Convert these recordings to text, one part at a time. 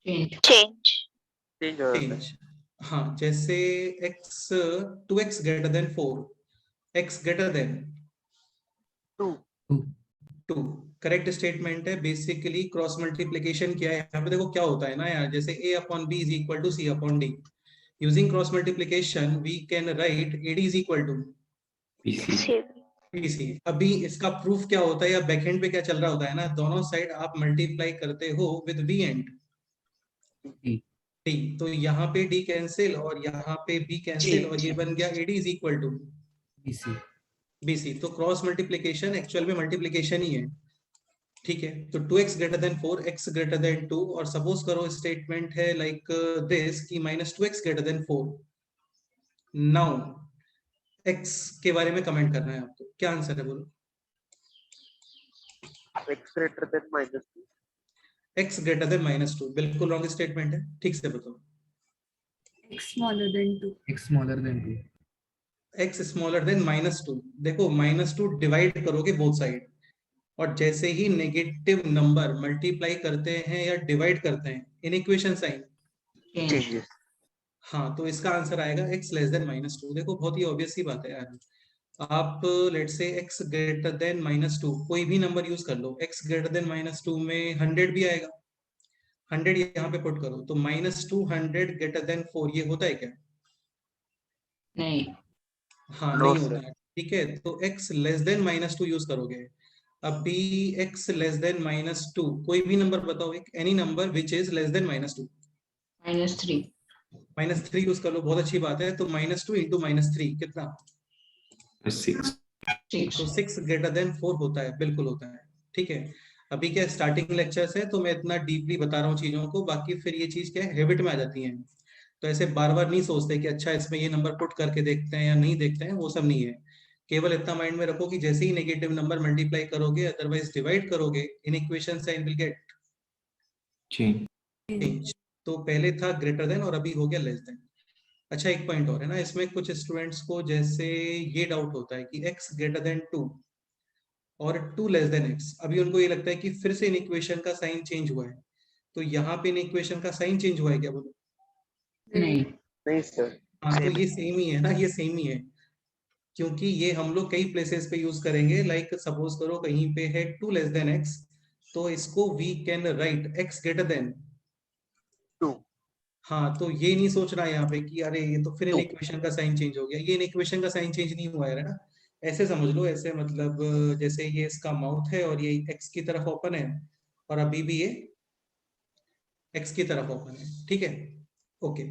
Change हो जाता है। चेंज। हाँ, जैसे x 2x greater than 4, x greater than 2 correct statement है। बेसिकली क्रॉस मल्टीप्लीकेशन क्या है यहाँ पे, देखो क्या होता है ना यार, जैसे a upon b is equal to c upon d। Using cross multiplication we can write ad is equal to pc। अभी इसका प्रूफ क्या होता है या बैकएंड पे क्या चल रहा होता है ना, दोनों साइड आप मल्टीप्लाई करते हो विद v एंड d, तो यहाँ पे d कैंसिल और यहाँ पे b कैंसिल और ये बन गया ad is equal to bc। तो क्रॉस मल्टीप्लीकेशन एक्चुअल में मल्टीप्लीकेशन ही है, ठीक है। तो 2x greater than 4, x greater than 2, और सपोज करो स्टेटमेंट है लाइक दिस कि -2x greater than 4। Now x के बारे में कमेंट करना है आपको, क्या आंसर है बोलो? x greater than -2। x greater than -2 बिल्कुल रॉन्ग स्टेटमेंट है, ठीक से बताओ। x smaller than 2. x smaller than -2। देखो -2 डिवाइड करोगे बोथ साइड, और जैसे ही नेगेटिव नंबर मल्टीप्लाई करते हैं या डिवाइड करते हैं इन इक्वेशन साइन चेंज। हाँ, तो इसका आंसर आएगा x लेस देन -2। देखो बहुत ही ऑब्वियस सी बात है यार। आप लेट से x ग्रेटर देन -2 कोई भी नंबर यूज कर लो, x ग्रेटर देन -2 में 100 भी आएगा, 100 यहाँ पे पुट करो तो -200 ग्रेटर देन 4 ये होता है क्या? नहीं। हाँ No, नहीं sir. होता है, ठीक है। तो x लेस देन -2 यूज करोगे। अभी x लेस देन -2 कोई भी नंबर बताओ, एक any number which is less than -2। -3. -3 use कर लो, बहुत अच्छी बात है। तो -2 इंटू -3 कितना? 6। तो 6 ग्रेटर देन 4 होता है, बिल्कुल होता है, ठीक है। अभी क्या स्टार्टिंग लेक्चर्स है तो मैं इतना डीपली बता रहा हूँ चीजों को, बाकी फिर ये चीज क्या है हैबिट में आ जाती है। तो ऐसे बार बार नहीं सोचते कि अच्छा इसमें ये नंबर पुट करके देखते हैं या नहीं देखते हैं, वो सब नहीं है। केवल इतना माइंड में रखो कि जैसे ही नेगेटिव नंबर मल्टीप्लाई करोगे अदरवाइज डिवाइड करोगे in equation sign will get change. तो पहले था ग्रेटर देन और अभी हो गया लेस देन। अच्छा एक पॉइंट और है ना इसमें, कुछ स्टूडेंट्स को जैसे ये डाउट होता है कि x ग्रेटर देन 2 और 2 लेस देन x, अभी उनको ये लगता है कि फिर से इन इक्वेशन का साइन चेंज हुआ है। तो यहाँ पे इन इक्वेशन का साइन चेंज हुआ है क्या बोलो? नहीं। नहीं सर। हाँ तो ये सेम ही है ना, ये सेम ही है, क्योंकि ये हम लोग कई प्लेसेस पे यूज करेंगे। लाइक सपोज करो कहीं पे है 2 लेस देन x, तो इसको we can write x greater than 2। हाँ, तो ये नहीं सोचना यहाँ पे कि अरे ये तो फिर इन इक्वेशन का साइन चेंज हो गया, ये इन इक्वेशन का साइन चेंज नहीं हुआ है ना। ऐसे समझ लो, ऐसे मतलब जैसे ये इसका माउथ है और ये x की तरफ ओपन है और अभी भी ये x की तरफ ओपन है, ठीक है। ओके,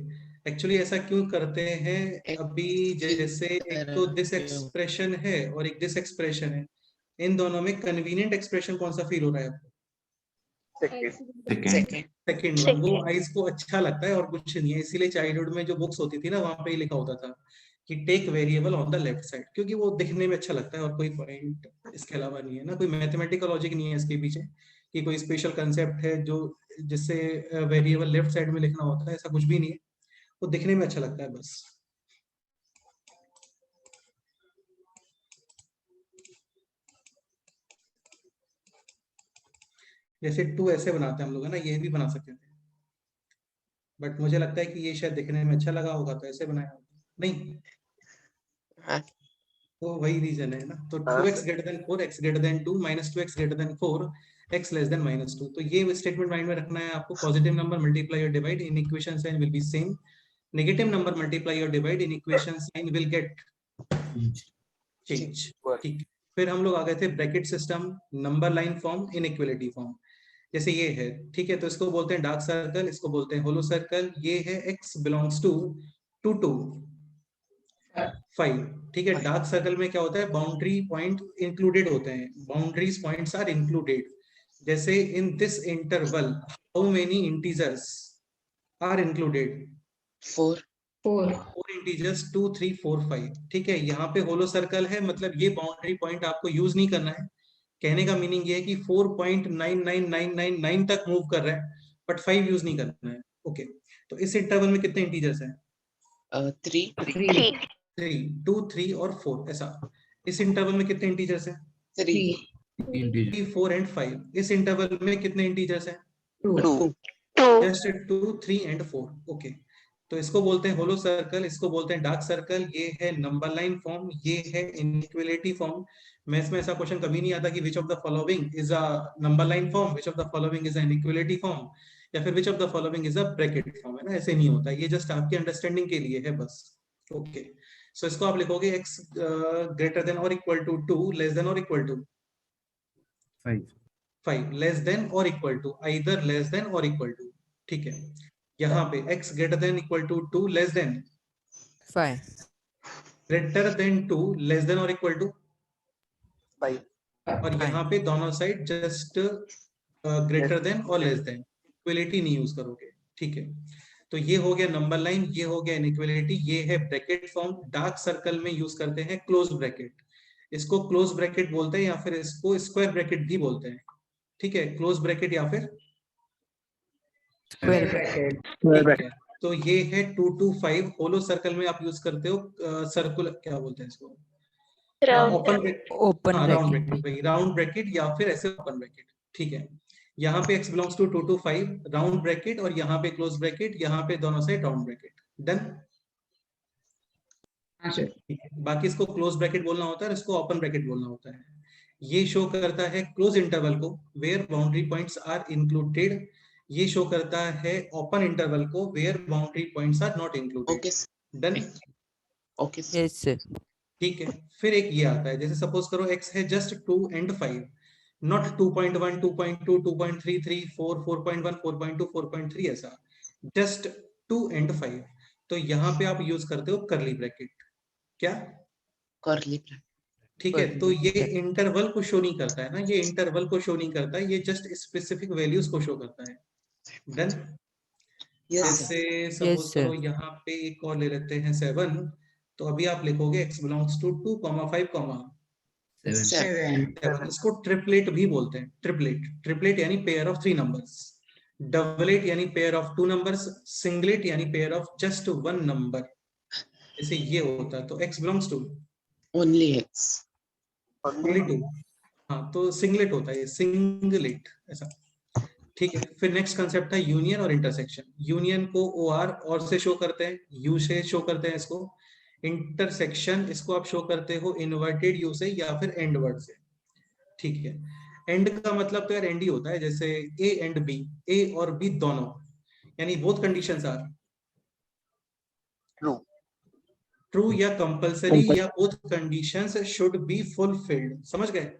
एक्चुअली ऐसा क्यों करते हैं? अभी जैसे एक तो दिस एक्सप्रेशन है और एक दिस एक्सप्रेशन है, इन दोनों में कन्वीनियंट एक्सप्रेशन कौन सा फील हो रहा है आपको? सेकंड वन, वो आइज को अच्छा लगता है और कुछ नहीं है। इसीलिए चाइल्डहुड में जो बुक्स होती थी ना वहां पे ही लिखा होता था कि take variable on the left side, क्योंकि वो दिखने में अच्छा लगता है और कोई पॉइंट इसके अलावा नहीं है ना, कोई मैथमेटिकल लॉजिक नहीं है इसके पीछे कि कोई स्पेशल कंसेप्ट है जो जिससे वेरिएबल लेफ्ट साइड में लिखना होता है, ऐसा कुछ भी नहीं है। वो दिखने में अच्छा लगता है बस। जैसे 2 ऐसे बनाते हैं हम लोग है ना, ये भी बना सकते थे, बट मुझे लगता है कि ये शायद दिखने में अच्छा लगा होगा तो ऐसे बनाया होगा, नहीं? तो वही रीजन है ना। तो 2x greater than 4, x greater than 2, -2x greater than 4, x less than -2। तो ये स्टेटमेंट माइंड में रखना है आपको। पॉजिटिव नंबर मल्टीप्लाई और divide in equation sign will be same, negative number multiply और divide in equation sign will get change, ठीक। फिर हम लोग आ गए थे bracket system, number line form, inequality form. जैसे ये है, ठीक है, तो इसको बोलते हैं डार्क सर्कल, इसको बोलते हैं होलो सर्कल। ये है x बिलोंग्स टू 2 to 5, ठीक है। डार्क सर्कल में क्या होता है, बाउंड्री पॉइंट इंक्लूडेड होते हैं, बाउंड्रीज पॉइंट्स आर इंक्लूडेड। जैसे in this interval how many integers are included? 4 integers 2 3 4 5, ठीक है। यहाँ पे होलो सर्कल है, मतलब ये बाउंड्री पॉइंट आपको यूज नहीं करना है। कहने का मीनिंग ये है कि 4.99999 तक मूव कर रहा है बट 5 यूज नहीं करना है, ओके। तो इस इंटरवल में कितने इंटीजर्स हैं? 3 3, 2 3 और 4, ऐसा। इस इंटरवल में कितने इंटीजर्स हैं? 3 3 4 एंड 5। इस इंटरवल में कितने इंटीजर्स हैं? 2 2 जस्ट 2 3 एंड 4। ओके, तो इसको बोलते हैं होलो सर्कल, इसको बोलते हैं डार्क सर्कल। ये है नंबर लाइन फॉर्म, ये है इनइक्वालिटी फॉर्म। मैथ्स में ऐसा क्वेश्चन कभी नहीं आता कि which of the following is a number line form, which of the following is an inequality form, या फिर which of the following is a bracket form, है ना। ऐसे नहीं होता, ये जस्ट आपकी अंडरस्टैंडिंग के लिए है बस। ओके, सो इसको आप लिखोगे x ग्रेटर देन और इक्वल टू 2, लेस देन और इक्वल टू 5, लेस देन और equal to, either less than और इक्वल टू। ठीक है, यहाँ पे x greater than equal to 2, less than 5, greater than 2, less than और इक्वल टू, 5, और यहाँ पे दोनों साइड जस्ट ग्रेटर देन और लेस देन, इक्वलिटी नहीं यूज करोगे। ठीक है, तो ये हो गया नंबर लाइन, ये हो गया इनइक्वालिटी, ये है ब्रैकेट फॉर्म। डार्क सर्कल में यूज करते हैं क्लोज ब्रैकेट, इसको क्लोज ब्रैकेट बोलते हैं, या फिर इसको स्क्वायर ब्रैकेट भी बोलते हैं। ठीक है, क्लोज ब्रैकेट या फिर square bracket, ठीक है। तो ये है 2 to 5। होलो सर्कल में आप यूज करते हो सर्कुलर, क्या बोलते हैं इसको, open bracket, open round bracket, bracket, भाई राउंड ब्रैकेट या फिर ऐसे ओपन ब्रैकेट। ठीक है, यहाँ पे x belongs to 2 to 5 round bracket, और यहाँ पे क्लोज ब्रैकेट, यहाँ पे दोनों साइड राउंड ब्रैकेट। डन। हाँ सर। ठीक है, बाकी इसको क्लोज ब्रैकेट बोलना होता है, इसको ओपन ब्रैकेट बोलना होता है। ये शो करता है क्लोज इंटरवल को where boundary points are included, ये शो करता है ओपन इंटरवल को where boundary points are not included. Okay. Done. Okay. yes sir, ठीक है, फिर एक ये आता है, जैसे सपोज करो x है जस्ट 2 and 5, नॉट 2.1 2.2 2.33 4 4.1 4.2 4.3, ऐसा जस्ट 2 and 5। तो यहाँ पे आप यूज करते हो करली ब्रैकेट। क्या? Curly bracket. ठीक है, तो ये इंटरवल को शो नहीं करता है ना, ये इंटरवल को शो नहीं करता है, ये जस्ट स्पेसिफिक वैल्यूज को शो करता है। डन। Yes, sir. जैसे सपोज sir. करो यहाँ पे एक और ले लेते हैं 7, तो अभी आप लिखोगे x बिलोंग्स टू 2, 5, 7. 7। इसको ट्रिपलेट भी बोलते हैं, ट्रिपलेट। ट्रिपलेट यानी पेयर ऑफ 3 नंबर्स, डबलेट यानी पेयर ऑफ 2 नंबर्स, सिंगलेट यानी पेयर ऑफ जस्ट 1 नंबर। जैसे ये होता है, तो x belongs to Only X. Only 2। हाँ, तो सिंगलेट होता है, ये सिंगलेट ऐसा। ठीक है, फिर नेक्स्ट कंसेप्ट है यूनियन और इंटरसेक्शन। यूनियन को OR और से शो करते हैं, U से शो करते हैं इसको। इंटरसेक्शन इसको आप शो करते हो इन्वर्टेड U से या फिर एंड वर्ड से। ठीक है, एंड का मतलब तो यार एंड ही होता है, जैसे A एंड B, A और B दोनों, यानी both conditions are true, true या कंपलसरी, या both conditions should be fulfilled. समझ गए?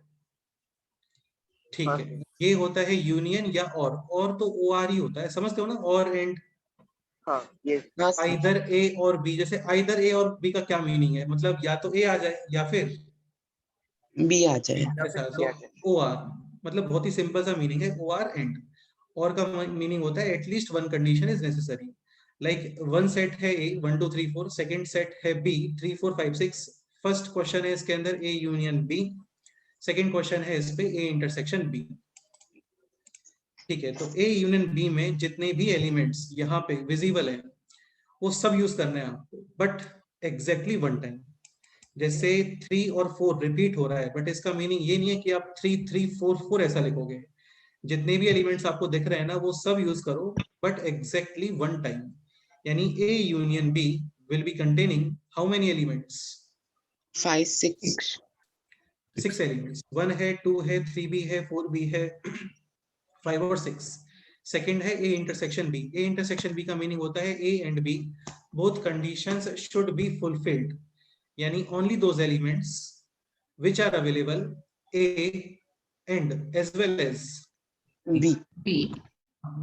ठीक हाँ। है, ये होता है यूनियन या और तो OR ही होता है, समझते हो ना, और एंड। हाँ, ये हाँ, sir. आइदर A और B, जैसे आइदर A और B का क्या मीनिंग है, मतलब या तो A आ जाए या फिर B आ जाए. ऐसा। सो OR मतलब बहुत ही सिंपल सा मीनिंग है, OR एंड। और का मीनिंग होता है at least one condition is necessary. Like one set है A 1 2 3 4, सेकंड सेट है B 3 4 5 6। फर्स्ट क्वेश्चन है इसके अंदर A union B, second question है इस पे A इंटरसेक्शन B। ठीक है, तो A यूनियन B में जितने भी एलिमेंट्स यहाँ पे विजिबल है वो सब यूज करने हैं आपको, बट एग्जैक्टली वन टाइम। जैसे 3 और 4 रिपीट हो रहा है, बट इसका मीनिंग ये नहीं है कि आप 3 3 4 4 ऐसा लिखोगे। जितने भी एलिमेंट्स आपको दिख रहे हैं ना, वो सब यूज करो, बट एग्जैक्टली वन टाइम। यानी A union B will be containing how many elements? 5 6. 6 elements. 1 है, 2 है, 3B है, 4B है, 5 और 6। सेकंड है A intersection B। A intersection B का मीनिंग होता है A and B both conditions should be fulfilled, यानी only those elements which are available A and as well as B. B.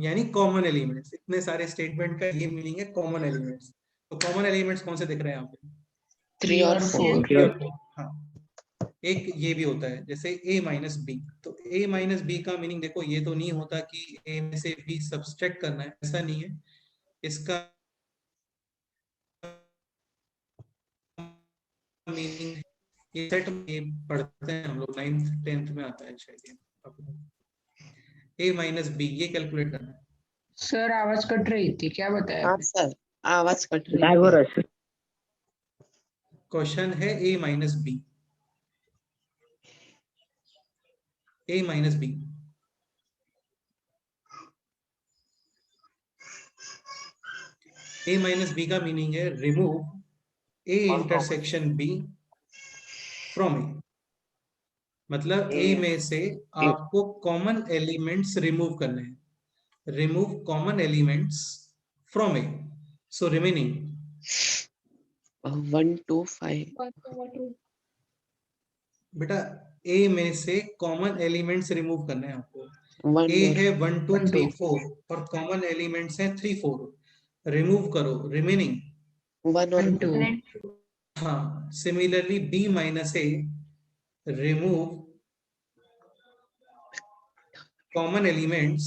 यानी common elements. इतने सारे statement का ये meaning है कॉमन एलिमेंट्स। तो कॉमन एलिमेंट्स कौन से दिख रहे हैं यहाँ पे? 3 और 4. 3 और 4। हाँ, एक ये भी होता है जैसे A माइनस B। तो A माइनस B का मीनिंग देखो, ये तो नहीं होता कि A में से B सब्सट्रैक्ट करना है, ऐसा नहीं है। इसका मीनिंग ये सेट में पढ़ते हैं हम लोग, 9th 10th में आता है शायद। A माइनस B ये कैलकुलेट करना है। सर आवाज कट रही थी, क्या बताया हाँ आपने? सर, आवाज कट रही है. क्वेश्चन है A minus B, A minus B। A minus B का मीनिंग है remove A intersection B from A। मतलब A A में से आपको कॉमन एलिमेंट्स रिमूव करने हैं। Remove common elements from A, so remaining 1 2 5 बेटा A में से कॉमन एलिमेंट्स रिमूव करने हैं आपको। 1 A और है 1 2 1 3 2 4 और कॉमन एलिमेंट्स हैं 3 4। रिमूव करो रिमेनिंग 1 और 1 2 2 हाँ। Similarly B minus A remove common elements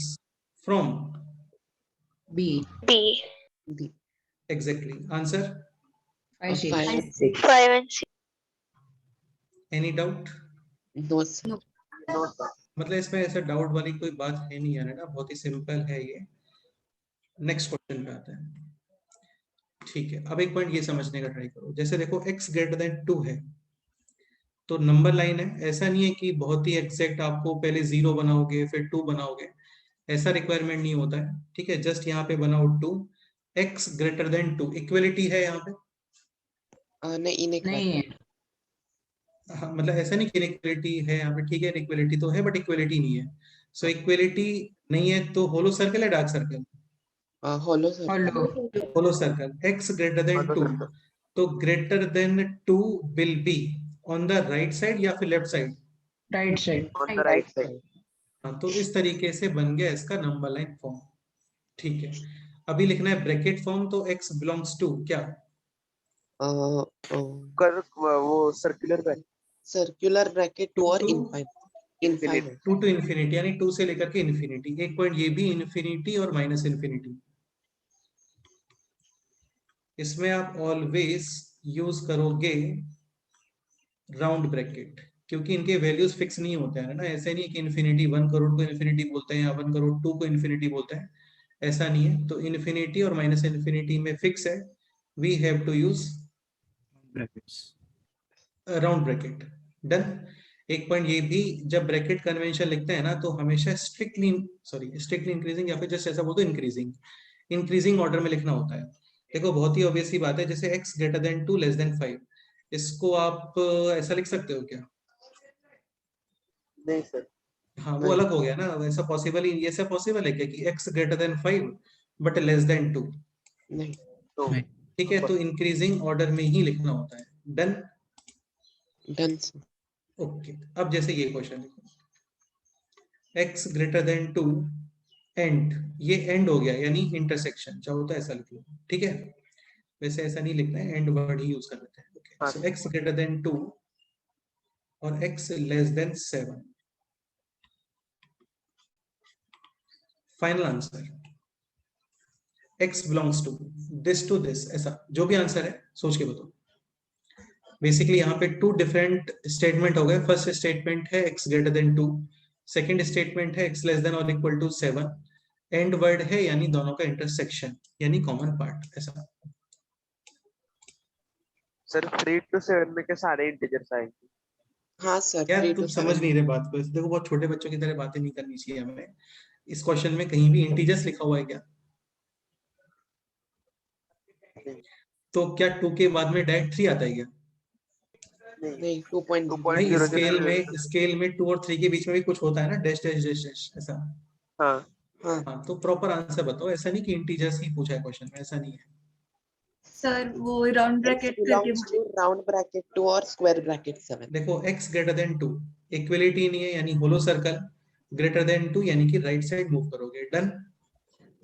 from B B B exactly answer. 5 6 5 6 5 and 6 any doubt? No sir no sir. मतलब इसमें ऐसा डाउट वाली कोई बात है नहीं है ना, बहुत ही सिंपल है ये। नेक्स्ट क्वेश्चन पे आते हैं। ठीक है, अब एक पॉइंट ये समझने का ट्राई करो। जैसे देखो x ग्रेटर देन 2 है तो नंबर लाइन है, ऐसा नहीं है कि बहुत ही एग्जैक्ट आपको पहले 0 बनाओगे फिर 2 बनाओगे, ऐसा रिक्वायरमेंट नहीं होता है। ठीक है, जस्ट यहाँ पे बनाओ 2, x ग्रेटर देन 2, इक्वलिटी है यहाँ पे। नहीं नहीं है। हाँ, मतलब ऐसा नहीं कि इक्वलिटी है यहाँ पे। ठीक है, इक्वलिटी तो है बट इक्वलिटी नहीं है। सो इक्वलिटी नहीं है तो होलो सर्कल है dark circle? Hollow sir hello hollow circle. x greater than 2 Hello, sir. तो greater than 2 will be on the right side या फिर left side? Right side. On the right side. हाँ, तो इस तरीके से बन गया इसका नंबर लाइन फॉर्म। ठीक है, अभी लिखना है ब्रैकेट फॉर्म, तो x बिलोंग्स टू क्या? कर वो सर्कुलर ब्रैकेट सर्कुलर ब्रैकेट 2 और टू इनफाइनाइट 2 टू इन्फिनिटी, यानी 2 से लेकर के इन्फिनिटी। एक पॉइंट ये भी इन्फिनिटी और माइनस इन्फिनिटी। इसमें आप ऑलवेज यूज करोगे राउंड ब्रैकेट, क्योंकि इनके वैल्यूज फिक्स नहीं होते हैं ना। ऐसे नहीं कि इन्फिनिटी 1 करोड़ को इन्फिनिटी बोलते हैं या 1 करोड़ 2 को इन्फिनिटी बोलते हैं, ऐसा नहीं है। तो इन्फिनिटी और माइनस इन्फिनिटी में फिक्स है, we have to use brackets. Round bracket. Done. एक पॉइंट ये भी, जब ब्रैकेट कन्वेंशन लिखते हैं ना तो हमेशा स्ट्रिक्टली इंक्रीजिंग या फिर जस्ट ऐसा बोल दो इंक्रीजिंग ऑर्डर में लिखना होता है। देखो बहुत ही ऑब्वियस सी बात है, जैसे x greater than 2 less than 5, इसको आप ऐसा लिख सकते हो क्या? नहीं सर हाँ, वो नहीं अलग हो गया ना। ऐसा पॉसिबल ही, ऐसा पॉसिबल है क्या कि x greater then 5 but less than 2? नहीं तो नहीं। ठीक है, तो इंक्रीजिंग ऑर्डर में ही लिखना होता है। डन। डन सर ओके, अब जैसे ये क्वेश्चन देखो, x ग्रेटर देन 2 एंड, ये एंड हो गया यानी इंटरसेक्शन, चाहो तो ऐसा लिख लो। ठीक है, वैसे ऐसा नहीं लिखना है, एंड वर्ड ही यूज कर लेते हैं। ओके, हाँ सो x ग्रेटर देन 2 और x less than 7। Final answer x belongs to this, ऐसा जो भी आंसर है सोच के बताओ। बेसिकली यहाँ पे 2 डिफरेंट स्टेटमेंट हो गए। फर्स्ट स्टेटमेंट है x greater than 2, second statement है x लेस देन और इक्वल टू 7, एंड वर्ड है यानी दोनों का इंटरसेक्शन यानी कॉमन पार्ट, ऐसा। सर 3 to 7 में के सारे इंटीजर्स आएंगे। हाँ सर यार 3 तुम to समझ 7 नहीं रहे बात को। देखो बहुत छोटे बच्चों की तरह बातें नहीं करनी चाहिए हमें। इस क्वेश्चन में कहीं भी इंटीजर्स लिखा हुआ है क्या? नहीं तो क्या 2 के बाद में डायरेक्ट 3 आता है क्या? नहीं नहीं 2.0 भाई 2.0 स्केल में 2 और 3 के बीच में भी कुछ होता है ना, डैश डैश डैश डैश, ऐसा। हाँ हाँ हाँ, तो प्रॉपर आंसर बताओ। ऐसा नहीं कि इंटीजर्स ही पूछा है क्वेश्चन में, ऐसा नहीं है। सर वो राउंड x ब्रैकेट करके belongs to राउंड ब्रैकेट 2 और स्क्वायर ब्रैकेट 7 देखो x ग्रेटर देन 2, इक्वलिटी नहीं है यानी होलो सर्कल, ग्रेटर देन 2 यानी कि राइट साइड मूव करोगे। डन।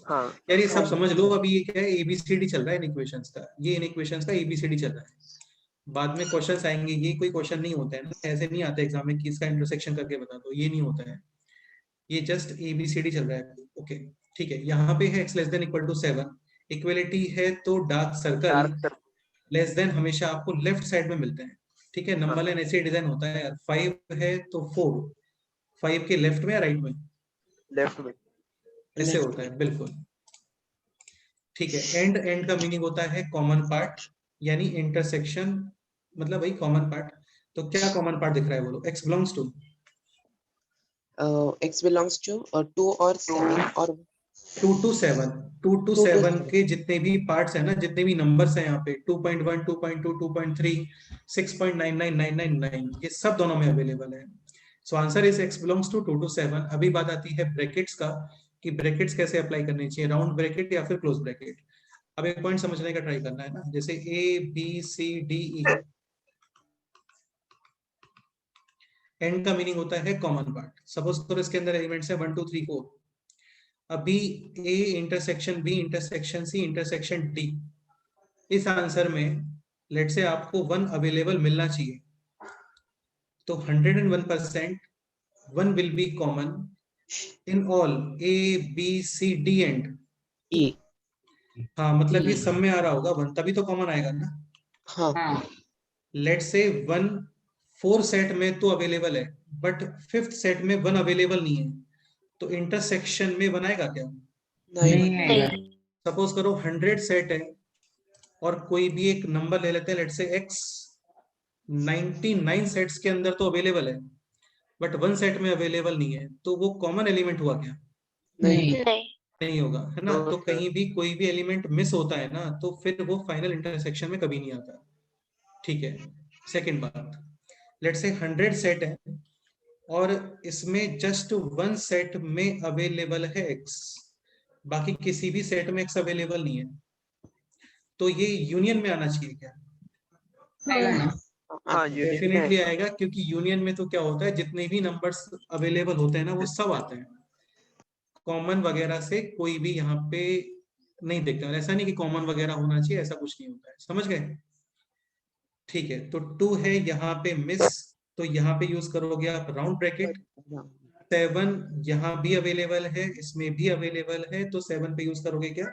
हाँ यार ये सब हाँ समझ लो। अभी ये क्या है, एबीसीडी चल रहा है इन इक्वेशंस का, ये इन इक्वेशंस का एबीसीडी चल रहा है। बाद में क्वेश्चंस आएंगे, ये कोई क्वेश्चन नहीं होता है ना, ऐसे नहीं आते एग्जाम में कि इसका इंटरसेक्शन करके बता दो, ये नहीं होता है। ये जस्ट एबीसीडी चल रहा है। ओके, ठीक है, यहाँ पे है x less than equal to 7, equality है तो dark circle dark circle less than हमेशा आपको लेफ्ट साइड में मिलते हैं। ठीक है, हाँ नंबर लाइन ऐसे डिजाइन होता है यार। 5 है तो 4, 5 के लेफ्ट में या राइट में, लेफ्ट में ऐसे लेफ्ट होता में है बिल्कुल। ठीक है, एंड का मीनिंग होता है कॉमन पार्ट यानी इंटरसेक्शन, मतलब वही कॉमन पार्ट। तो क्या कॉमन पार्ट दिख रहा है बोलो? x belongs to x belongs to 2 और 7 और 2 to 7 के जितने भी पार्ट्स हैं ना, जितने भी नंबर्स हैं यहाँ पे 2.1 2.2 2.3 6.99999 ये सब दोनों में अवेलेबल है। So answer is x belongs to 2 to 7। अभी बात आती है ब्रैकेट्स का कि ब्रैकेट्स कैसे अप्लाई करनी चाहिए, राउंड ब्रैकेट या फिर क्लोज ब्रैकेट। अब एक पॉइंट समझने का ट्राई करना है ना, जैसे A B C D E, and का मीनिंग होता है कॉमन पार्ट। सपोज करो इसके अंदर एलिमेंट्स है 1 2 3 4। अभी A intersection B intersection C intersection D, इस आंसर में लेट से आपको 1 अवेलेबल मिलना चाहिए, तो 101% 1 will be common in all A B C D and E। हाँ मतलब ये सब में आ रहा होगा 1, तभी तो कॉमन आएगा ना। हाँ हाँ लेट से 1 4 सेट में तो अवेलेबल है, बट 5th सेट में 1 अवेलेबल नहीं है, तो इंटरसेक्शन में 1 आएगा क्या? नहीं आएगा। सपोज करो 100 सेट है और कोई भी एक नंबर ले लेते हैं, लेट से x, 99 सेट्स के अंदर तो अवेलेबल है बट 1 सेट में अवेलेबल नहीं है, तो वो कॉमन एलिमेंट हुआ क्या? नहीं। नहीं होगा, है ना। तो कहीं भी कोई भी एलिमेंट मिस होता है ना, तो फिर वो फाइनल इंटरसेक्शन में कभी नहीं आता। ठीक है। सेकंड बात, लेट से 100 सेट है और इसमें जस्ट 1 सेट में अवेलेबल है x, बाकी किसी भी सेट में x अवेलेबल नहीं है, तो ये यूनियन में आना चाहिए क्या? आएगा ना। हाँ यूनियन में डेफिनेटली है। आएगा, क्योंकि यूनियन में तो क्या होता है, जितने भी नंबर्स अवेलेबल होते हैं ना वो सब आते हैं, कॉमन वगैरह से कोई भी यहाँ पे नहीं देखते हैं। ऐसा नहीं कि कॉमन वगैरह होना चाहिए, ऐसा कुछ नहीं होता है, समझ गए? ठीक है, तो 2 है यहाँ पे मिस, तो यहाँ पे यूज करोगे आप राउंड ब्रैकेट। 7 यहाँ भी अवेलेबल है, इसमें भी अवेलेबल है, तो 7 पे यूज करोगे क्या?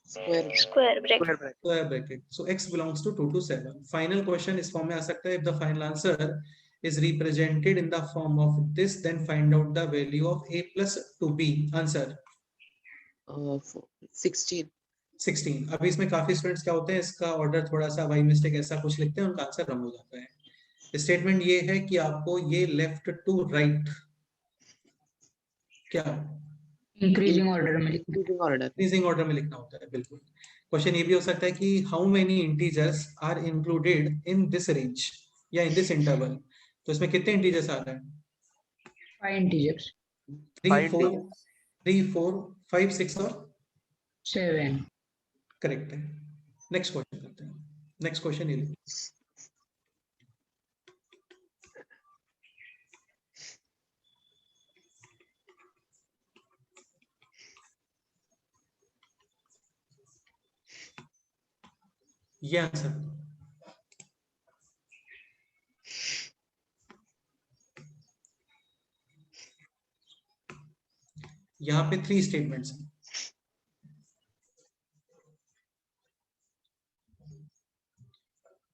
Square square bracket. Square bracket. So x belongs to 2 to 7। Final question इस फॉर्म में आ सकता है, if the final answer is represented in the form of this, then find out the value of a plus 2b। Answer 16। 16। अभी इसमें काफी students क्या होते हैं, इसका ऑर्डर थोड़ा सा बाई मिस्टेक ऐसा कुछ लिखते हैं, उनका आंसर रंग हो जाता है। स्टेटमेंट ये है कि आपको ये लेफ्ट टू राइट क्या इंक्रीजिंग ऑर्डर में लिखना। इंक्रीजिंग ऑर्डर में लिखना होता है, बिल्कुल। क्वेश्चन ये भी हो सकता है कि how many integers are included in this range या इन दिस इंटरवल, तो इसमें कितने इंटीजर्स आ रहे हैं? 5 इंटीजर्स। 3 4 5 6 और 7। करेक्ट है। नेक्स्ट क्वेश्चन करते हैं। नेक्स्ट क्वेश्चन ये लीजिए। ये आंसर यहाँ पे 3 स्टेटमेंट्स हैं।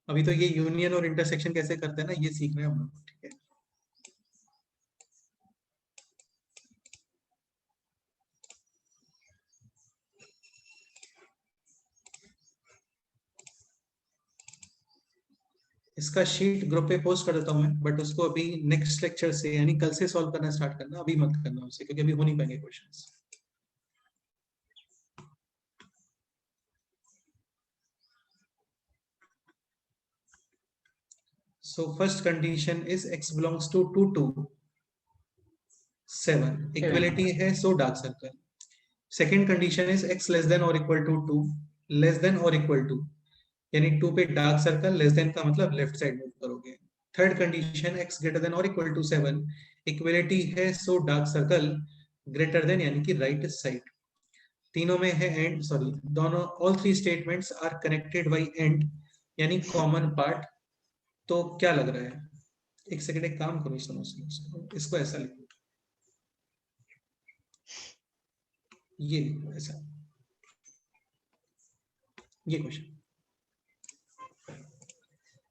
अभी तो ये यूनियन और इंटरसेक्शन कैसे करते हैं ना, ये सीख रहे हैं हम लोग, ठीक है। इसका शीट ग्रुप पे पोस्ट कर देता हूं मैं, बट उसको अभी नेक्स्ट लेक्चर से यानी कल से सॉल्व करना स्टार्ट करना, अभी मत करना उसे, क्योंकि अभी हो नहीं पाएंगे questions. So first condition is x belongs to 2 to 7, equality है, so dark circle। Second condition is x less than or equal to 2, less than or equal to, यानी 2 पे डार्क सर्कल, लेस देन का मतलब left side move करोगे। Third condition x greater than और equal to 7, equality है, so dark circle greater than यानी कि right side. तीनों में है एंड, सॉरी दोनों, all 3 statements are connected by and यानी कॉमन पार्ट। तो क्या लग रहा है, एक सेकंड एक काम करो, सुनो, इसको ऐसा लिखो, ये लिखो ऐसा, ये question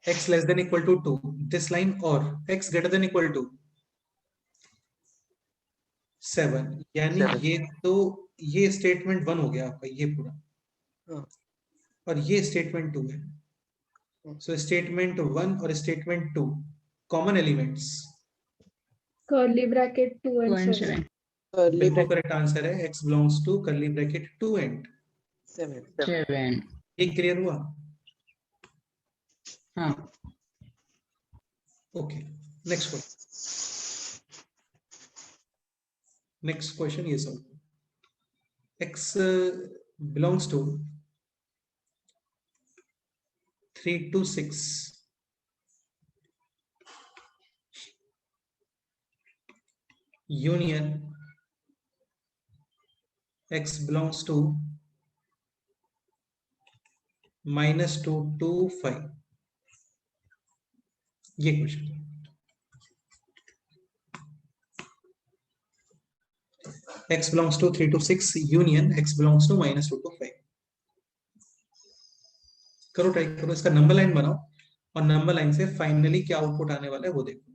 x less than equal to 2 this line और x greater than equal to 7, यानी 7। ये तो ये स्टेटमेंट 1 हो गया आपका, ये पूरा, हाँ। और ये स्टेटमेंट 2 है। सो स्टेटमेंट 1 और statement 2 common elements Curly bracket 2 2 and and 7. 7। curly बिल्कुल bracket करेक्ट आंसर है, x belongs to curly bracket 2 and 7. 7. ये क्लियर हुआ? हाँ. Okay, next question, next question ये सब x belongs to 3 to 6 union x belongs to -2 to 5, ये question. x belongs to 3 to 6 union x belongs to -2 to 5। करो, try करो, इसका number line बनाओ और नंबर लाइन से फाइनली क्या आउटपुट आने वाला है वो देखो।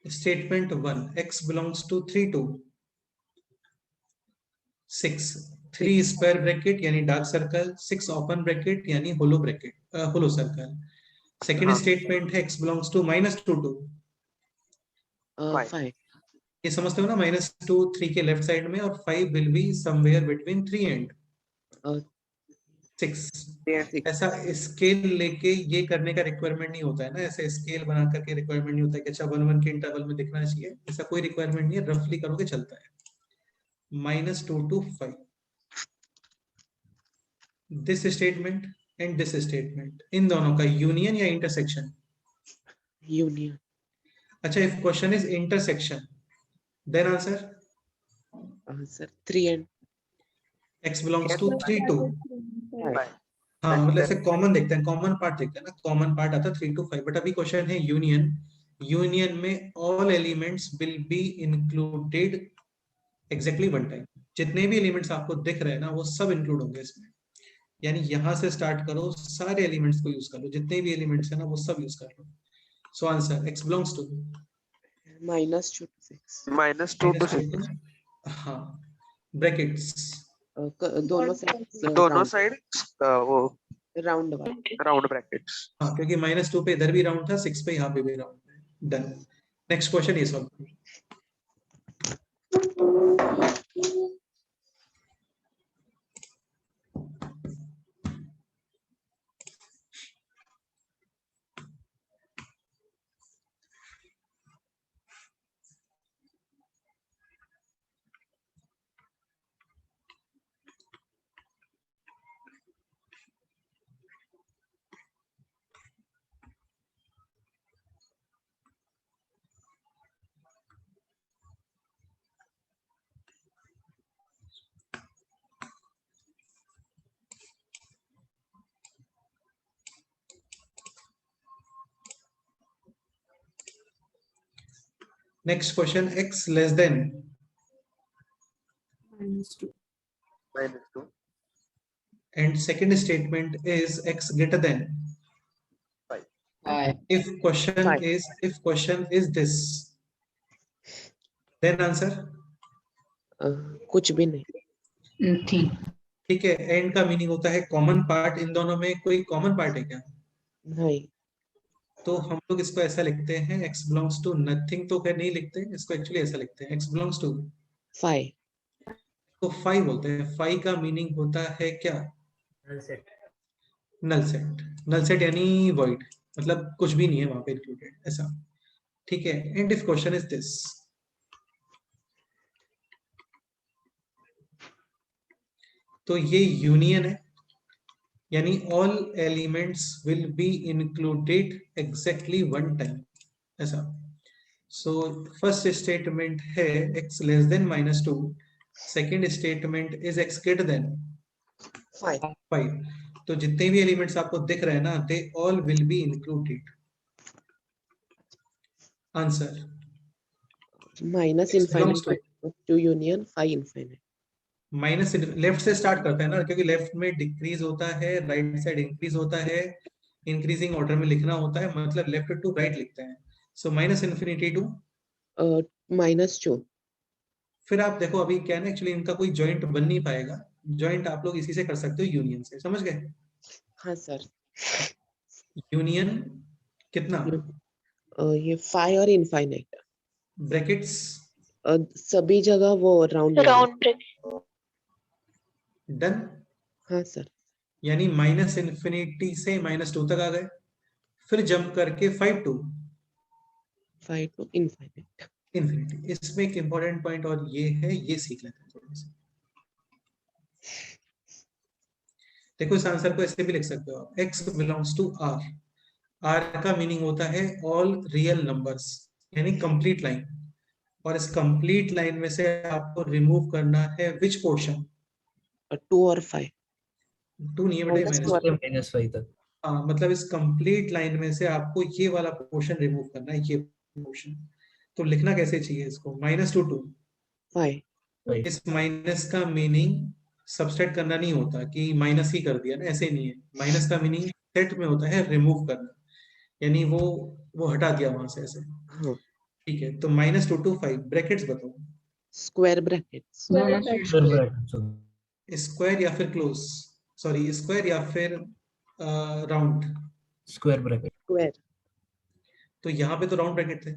Statement 1, x belongs to 3 to 6, 3 square bracket यानी डार्क सर्कल, 6 ओपन ब्रैकेट यानी होलो ब्रैकेट, होलो सर्कल। सेकंड हाँ। स्टेटमेंट है x belongs to -2 to 5. ये समझते हो ना, -2 3 के लेफ्ट साइड में और 5 will be somewhere between 3 and 6। ऐसा स्केल लेके ये करने का रिक्वायरमेंट नहीं होता है ना, ऐसे स्केल बना करके रिक्वायरमेंट नहीं होता है कि अच्छा 1 1 के इंटरवल में दिखना चाहिए, ऐसा कोई रिक्वायरमेंट नहीं है, रफली करोगे चलता है। -2 to 5, this statement and this statement, इन दोनों का यूनियन या इंटरसेक्शन? Union. अच्छा, if question is intersection then answer Sir, 3 and x belongs to 3 to 5. हाँ, मतलब ऐसे कॉमन देखते हैं, कॉमन पार्ट देखते हैं ना, कॉमन पार्ट आता है 3 to 5, बट अभी क्वेश्चन है यूनियन, यूनियन में all elements will be included exactly one time, जितने भी एलिमेंट्स आपको दिख रहे हैं ना वो सब इंक्लूड होंगे इसमें, यानी यहां से स्टार्ट करो, सारे एलिमेंट्स को यूज कर लो, जितने भी एलिमेंट्स है ना वो सब यूज कर लो। So answer x belongs to -2 to 6. -2 to 6, हाँ, ब्रैकेट्स दोनों sides दोनों साइड वो round वाला. Round brackets. हाँ, क्योंकि -2 पे इधर भी राउंड था, 6 पे यहाँ पे भी राउंड है। डन, नेक्स्ट क्वेश्चन ये सॉल्व करो। Next question, x less than -2. -2 and second statement is x greater than, 5. if question 5. is this then answer, कुछ भी नहीं. Nothing. ठीक है। एंड का मीनिंग होता है कॉमन पार्ट, इन दोनों में कोई कॉमन पार्ट है क्या? नहीं. तो हम लोग इसको ऐसा लिखते हैं x belongs to nothing, तो खैर नहीं लिखते, इसको एक्चुअली ऐसा लिखते हैं x belongs to 5. तो 5 बोलते हैं। 5 का मीनिंग होता है क्या? Null set. नल सेट यानी वॉइड, मतलब कुछ भी नहीं है वहां पे इंक्लूडेड, ऐसा, ठीक है। And if question is this, तो ये यूनियन है, यानी all elements will be included exactly one time, ऐसा। सो फर्स्ट स्टेटमेंट है x less than -2 second statement is x greater then 5 5, तो जितने भी एलिमेंट्स आपको दिख रहे हैं ना, they all will be included. Answer minus X belongs infinite to union 5 infinite. Minus left से स्टार्ट करते हैं ना, क्योंकि लेफ्ट में डिक्रीज होता है, राइट साइड इंक्रीज होता है, इंक्रीजिंग ऑर्डर में लिखना होता है, मतलब लेफ्ट टू राइट लिखते हैं। सो माइनस इन्फिनिटी टू, -2 फिर आप देखो अभी क्या है ना, एक्चुअली इनका कोई जॉइंट बन नहीं पाएगा। जॉइंट आप लोग इसी से कर सकते हो, यूनियन से, समझ गए? हाँ सर। यूनियन कितना, ये 5 और इनफाइनाइट ब्रैकेट्स सभी जगह वो राउंड डन, हाँ सर। यानी माइनस इन्फिनिटी से -2 तक आ गए, फिर जंप करके 5 टू 5 to infinite। इन्फिनिटी। इसमें एक इंपॉर्टेंट पॉइंट और ये है, ये सीख लेते हैं थोड़ा सा। देखो इस आंसर को ऐसे भी लिख सकते हो आप, x belongs to r। r का मीनिंग होता है ऑल रियल नंबर्स, यानी कंप्लीट लाइन। और इस कंप्लीट लाइन में से आपको रिमूव करना है विच पोर्शन, 2 और 5 2 नहीं है बेटा, Minus माइनस। two। -5 तक। हाँ, मतलब इस कंप्लीट लाइन में से आपको ये वाला पोर्शन रिमूव करना है, ये पोर्शन। तो लिखना कैसे चाहिए इसको, -2 5 इस माइनस का मीनिंग सब्सट्रैक्ट करना नहीं होता कि माइनस ही कर दिया ना, ऐसे नहीं है। माइनस का मीनिंग सेट में होता है रिमूव करना, यानी वो हटा दिया वहां से ऐसे। हाँ। ठीक है, तो -2 to 5 ब्रैकेट्स बताओ, square brackets square bracket. Square या फिर क्लोज, सॉरी स्क्वायर या फिर राउंड। Square bracket. स्क्वायर। तो यहाँ पे तो राउंड ब्रैकेट थे।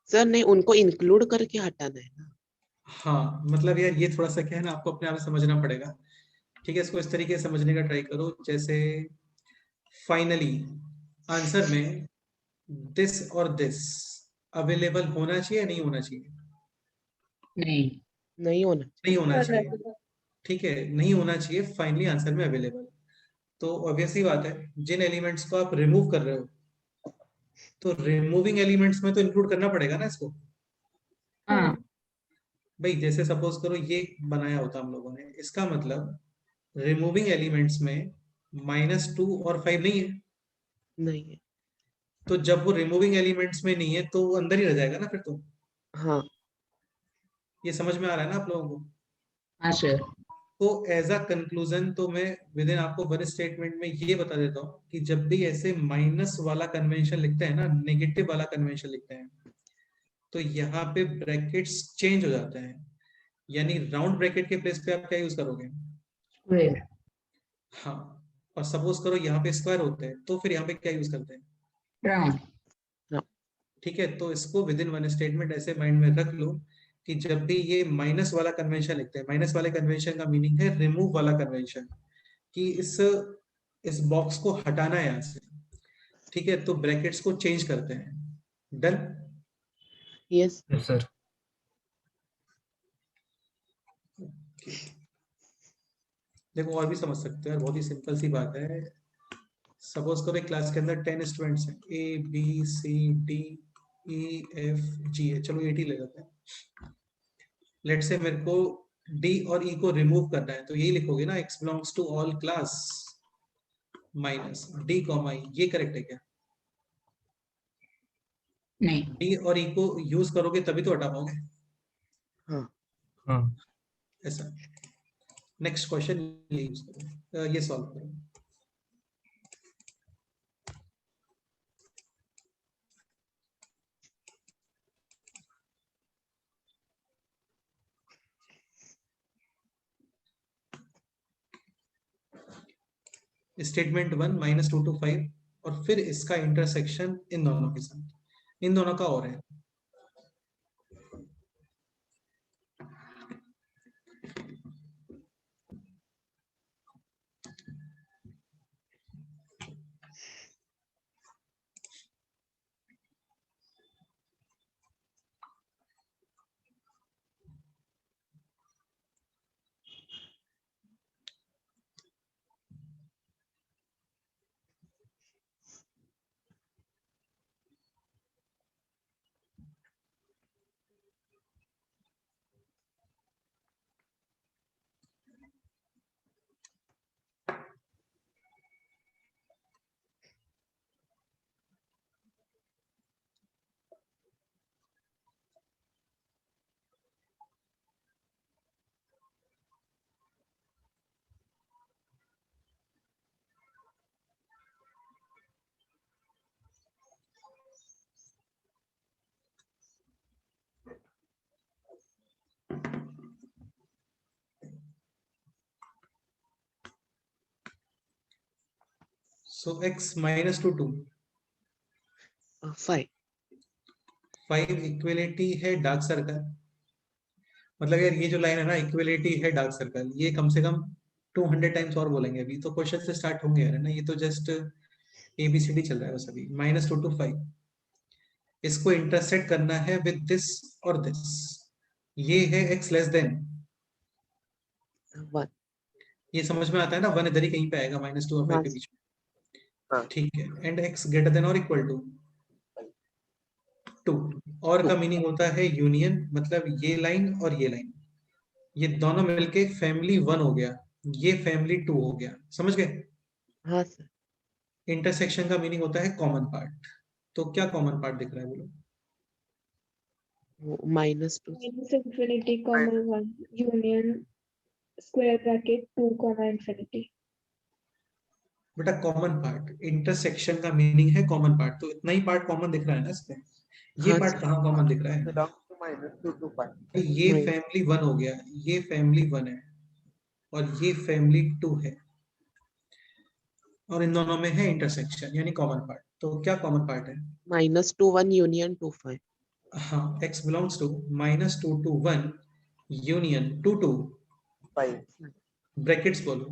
सर नहीं, उनको इंक्लूड करके हटाना है ना। हाँ, मतलब यार ये थोड़ा सा क्या है ना, आपको अपने आप से समझना पड़ेगा। ठीक है, इसको इस तरीके से समझने का ट्राई करो, जैसे फाइनली आंसर में दिस और दिस अवेलेबल होना चाहिए, नहीं होना चाहिए? नहीं। नहीं होना नहीं होना चाहिए। ठीक है, नहीं होना चाहिए फाइनली आंसर में अवेलेबल। तो ऑब्वियस ही बात है, जिन एलिमेंट्स को आप रिमूव कर रहे हो, तो रिमूविंग एलिमेंट्स में तो इंक्लूड करना पड़ेगा ना इसको। हाँ। भाई जैसे सपोज करो ये बनाया होता हम लोगों ने, इसका मतलब रिमूविंग एलिमेंट्स में -2 और 5 नहीं है। नहीं है। तो जब वो रिमूविंग एलिमेंट्स में नहीं है तो वो अंदर ही रह जाएगा ना फिर तो। हाँ। ये समझ में आ रहा है ना आप लोगों को? हाँ सर। तो एज अ कंक्लूजन तो मैं विद इन आपको वन स्टेटमेंट में ये बता देता हूँ कि जब भी ऐसे माइनस वाला कन्वेंशन लिखते हैं ना, नेगेटिव वाला कन्वेंशन लिखते हैं, तो यहाँ पे ब्रैकेट्स चेंज हो जाते हैं। यानी राउंड ब्रैकेट के प्लेस पे आप क्या यूज करोगे? स्क्वायर। हाँ, और सपोज करो यहाँ पे स्क्वायर होते हैं, तो फिर यहाँ पे क्या यूज करते हैं? राउंड। ठीक है, तो इसको विद इन वन स्टेटमेंट ऐसे माइंड में रख लो कि जब भी ये माइनस वाला कन्वेंशन लिखते हैं, माइनस वाले कन्वेंशन का मीनिंग है रिमूव वाला कन्वेंशन, कि इस बॉक्स को हटाना है यहाँ से। ठीक है, तो ब्रैकेट्स को चेंज करते हैं। डन? यस। Yes sir. देखो और भी समझ सकते हैं, बहुत ही सिंपल सी बात है। सपोज करो एक क्लास के अंदर 10 स्टूडेंट्स हैं, A B C D E F G है, चलो 80 ले लेते हैं। लेट से मेरे को D और E को रिमूव करना है, तो यही लिखोगे ना, x belongs to all class minus D comma E, ये करेक्ट है क्या? नहीं। D और E को यूज करोगे तभी तो हटा पाओगे। हाँ। हाँ। ऐसा। नेक्स्ट क्वेश्चन ये यूज करो, ये सॉल्व करो। स्टेटमेंट 1 -2 to 5, और फिर इसका इंटरसेक्शन इन दोनों के साथ, इन दोनों का और है। So x minus 2 5 5 इक्वलिटी है डार्क सर्कल, मतलब यार ये जो लाइन है ना इक्वलिटी है डार्क सर्कल, ये कम से कम 200 टाइम्स और बोलेंगे अभी तो क्वेश्चन से स्टार्ट होंगे यार, है ना, ये तो जस्ट ABCD चल रहा है बस अभी। -2 to 5 इसको इंटरसेक्ट करना है विद दिस और दिस, ये है x लेस देन, 1 ये समझ में आता है ना, 1 इधर ही कहीं पे आएगा -2 और 5 हाँ के बीच में, हाँ। ठीक है। एंड x ग्रेटर देन और इक्वल टू 2, और का मीनिंग होता है यूनियन, मतलब ये लाइन और ये लाइन, ये दोनों मिलके फैमिली 1 हो गया, ये फैमिली 2 हो गया, समझ गए। हाँ सर। इंटरसेक्शन का मीनिंग होता है कॉमन पार्ट, तो क्या कॉमन पार्ट दिख रहा है बोलो। वो -2 minus infinity comma 1 union square bracket 2 comma infinity. बेटा कॉमन पार्ट, इंटरसेक्शन का मीनिंग है कॉमन पार्ट, तो इतना ही पार्ट कॉमन दिख रहा है ना इसमें, ये हाँ पार्ट सर। कहाँ कॉमन दिख रहा है। Belongs to -2 to 5। ये नहीं। फैमिली 1 हो गया, ये फैमिली 1 है और ये फैमिली 2 है, और इन दोनों में है इंटरसेक्शन यानी कॉमन पार्ट, तो क्या कॉमन पार्ट है। -2 1 union 2 5 हाँ, x belongs to -2 to 1 union 2 to 5 brackets बोलो।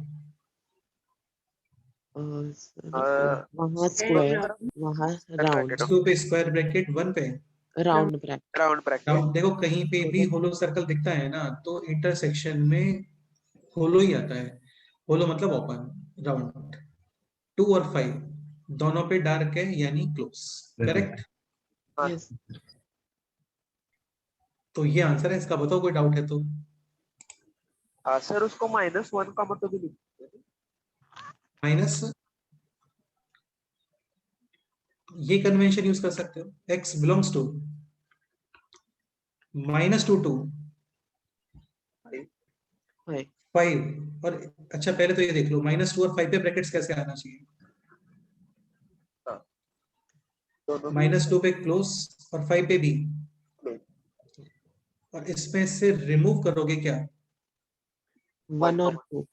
वहाँ स्क्वायर, वहाँ राउंड, 2 पे स्क्वायर ब्रैकेट, 1 पे round bracket. Round bracket. Round. देखो कहीं पे भी होलो सर्कल दिखता है ना तो इंटरसेक्शन में होलो ही आता है, होलो मतलब ओपन। राउंड 2 और 5 दोनों पे डार्क है यानी क्लोज, करेक्ट। हाँ। यस तो ये आंसर है इसका, बताओ कोई डाउट है तो। सर उसको -1 का मतलब भी लिखते हैं। माइनस, ये कन्वेंशन यूज कर सकते हो, x बिलोंग्स टू -2 to 5 5, और अच्छा पहले तो ये देख लो -2 और 5 पे ब्रैकेट्स कैसे आना चाहिए। दोनों में -2 पे क्लोज और 5 पे भी, और इसमें से रिमूव करोगे क्या, 1 और 2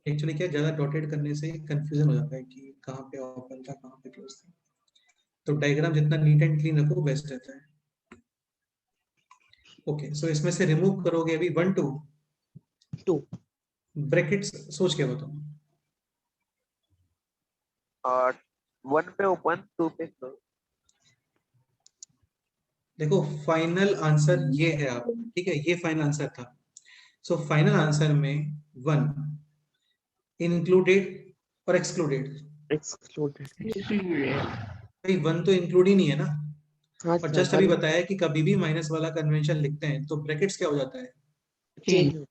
एक्चुअली क्या ज्यादा डॉटेड करने से कंफ्यूजन हो जाता है कि कहाँ पे ओपन था कहाँ पे क्लोज था, तो डायग्राम जितना नीट एंड क्लीन रखो बेस्ट रहता है। ओके सो इसमें से रिमूव करोगे अभी 1 2 2 ब्रैकेट्स, सोच के बताओ। 1 पे ओपन 2 पे क्लोज। देखो फाइनल आंसर ये है आप, ठीक है, ये फाइनल आंसर था। सो फाइनल आंसर में 1 इंक्लूडेड और एक्सक्लूडेड, एक्सक्लूडेड। भाई 1 तो इंक्लूड ही नहीं है ना, हाँ और सर। जस्ट अभी बताया कि कभी भी माइनस वाला कन्वेंशन लिखते हैं तो ब्रैकेट्स क्या हो जाता है, चेंज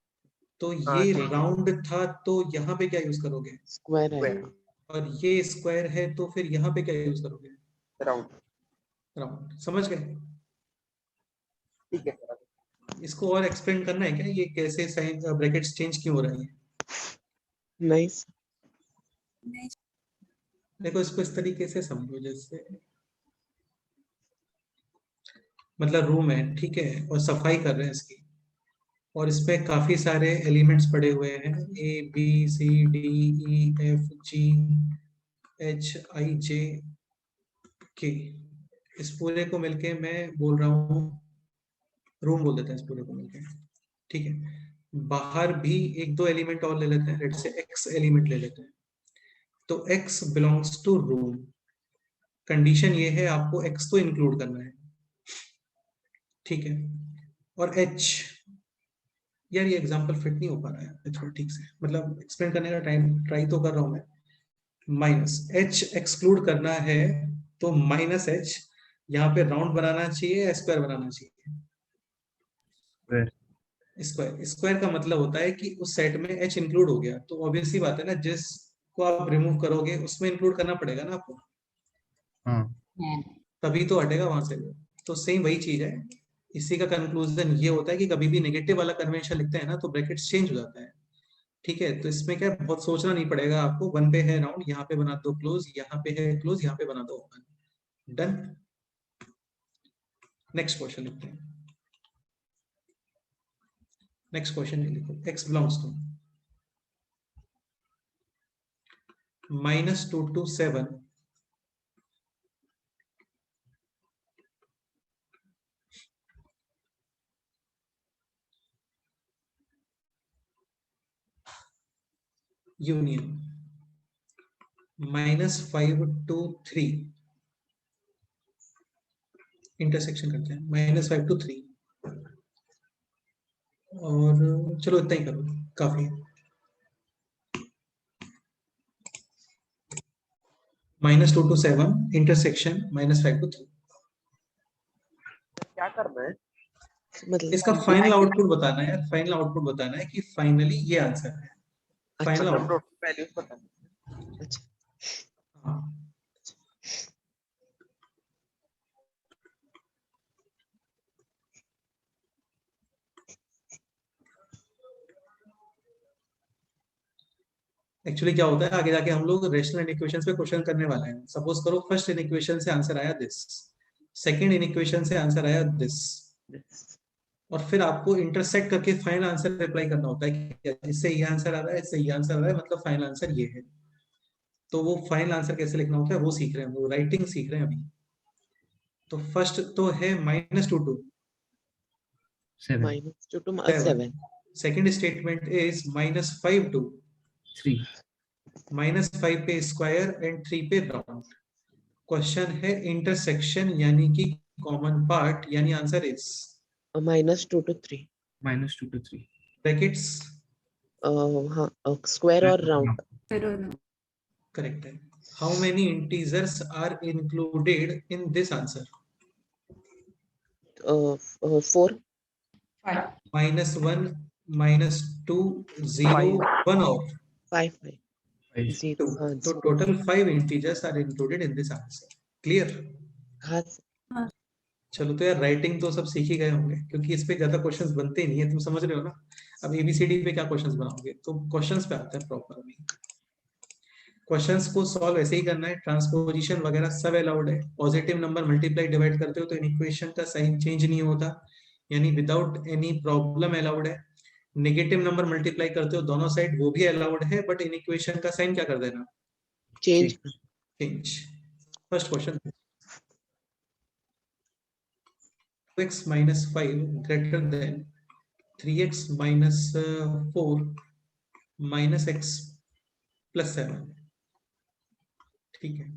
तो हाँ, ये ठीक है। राउंड था तो यहाँ पे क्या यूज करोगे, स्क्वायर है। Square। और ये स्क्वायर है तो फिर यहाँ पे क्या यूज करोगे, राउंड। राउंड, समझ गए। ठीक है सर। इसको और एक्सप्लेन करना है क्या, ये कैसे साइन ब्रैकेट्स चेंज क्यों हो रही है। नहीं सर। देखो इसको इस तरीके से समझो, जैसे मतलब रूम है, ठीक है, और सफाई कर रहे हैं इसकी, और इसमें काफी सारे एलिमेंट्स पड़े हुए हैं, ABCDEFGHIJK, इस पूरे को मिलके मैं बोल रहा हूँ रूम बोल देते हैं इस पूरे को मिलके, ठीक है। बाहर भी एक दो एलिमेंट और ले लेते हैं, लेट से x एलिमेंट ले लेते हैं, तो x belongs to room. Condition ये है आपको x तो इंक्लूड करना है, ठीक है। और h, यार ये एग्जांपल फिट नहीं हो पा रहा है थोड़ा ठीक से, मतलब एक्सप्लेन करने का टाइम ट्राई तो कर रहा हूं मैं। -h एक्सक्लूड करना है तो -h, यहाँ पे राउंड बनाना चाहिए या स्क्वायर बनाना चाहिए, स्क्वायर। स्क्वायर का मतलब होता है कि उस सेट में h इंक्लूड हो गया, तो ऑब्वियस ही बात है ना, जिसको आप रिमूव करोगे उसमें इंक्लूड करना पड़ेगा ना आपको, तभी तो हटेगा वहां से। तो सेम वही चीज है, इसी का कंक्लूजन ये होता है कि कभी भी नेगेटिव वाला कन्वेंशन लिखते हैं ना तो ब्रैकेट्स चेंज हो जाता है, ठीक है। तो इसमें क्या बहुत सोचना नहीं पड़ेगा आपको, 1 पे है राउंड, यहाँ पे बना दो क्लोज, यहाँ पे है क्लोज, यहाँ पे बना दो ओपन, डन। नेक्स्ट क्वेश्चन लिखते हैं। नेक्स्ट क्वेश्चन लिखो, x belongs to -2 to 7 union -5 to 3 intersection करते हैं, -5 to 3 और चलो इतना ही करो, काफी है। -2 to 7 इंटरसेक्शन -5 to 3। क्या करना है? मतलब इसका फाइनल आउटपुट बताना है यार, फाइनल आउटपुट बताना है कि फाइनली ये आंसर है, फाइनल अच्छा आउटपुट। वैल्यूज बताना। अच्छा हाँ, एक्चुअली क्या होता है आगे जाके हम लोग रेशनल इनइक्वेशंस पे क्वेश्चन करने वाले हैं। सपोज करो फर्स्ट इनइक्वेशन से आंसर आया दिस, सेकंड इनइक्वेशन से आंसर आया दिस, और फिर आपको इंटरसेक्ट करके फाइनल आंसर रिप्लाई करना होता है कि इससे ये आंसर आ रहा है, इससे ये आंसर आ रहा है, मतलब फाइनल आंसर ये है। तो वो फाइनल आंसर कैसे लिखना होता है वो सीख रहे हैं, वो राइटिंग सीख रहे हैं अभी। तो फर्स्ट तो है -2 to 7 -2 to 7, 7 second statement is -5 to 3 -5 पे स्क्वायर एंड 3 पे राउंड। क्वेश्चन है इंटरसेक्शन यानी कि कॉमन पार्ट, यानी answer is -2 to 3 -2 to 3 brackets. हाँ स्क्वायर और राउंड करेक्ट है। How many integers are included in this answer? 4 5 -1 -2 0 1 और 5 5 0 2, हाँ तो total 5 integers are included in this answer. Clear? हाँ चलो तो यार राइटिंग तो सब सीख ही गए होंगे, क्योंकि इस पे ज्यादा क्वेश्चंस बनते नहीं है, तुम समझ रहे हो ना। अब एबीसीडी पे क्या क्वेश्चंस बनाओगे, तो क्वेश्चंस पे आते हैं प्रॉपर। अभी क्वेश्चंस को सॉल्व ऐसे ही करना है, ट्रांसपोजिशन वगैरह सब अलाउड है। पॉजिटिव नंबर मल्टीप्लाई डिवाइड करते हो तो इक्वेशन का साइन चेंज नहीं होता, यानी विदाउट एनी प्रॉब्लम अलाउड है। नेगेटिव नंबर मल्टीप्लाई करते हो दोनों साइड, वो भी अलाउड है, बट इन इक्वेशन का साइन क्या कर देना, change change. First question, 2x minus 5 greater than 3x minus 4 minus x plus 7। ठीक है,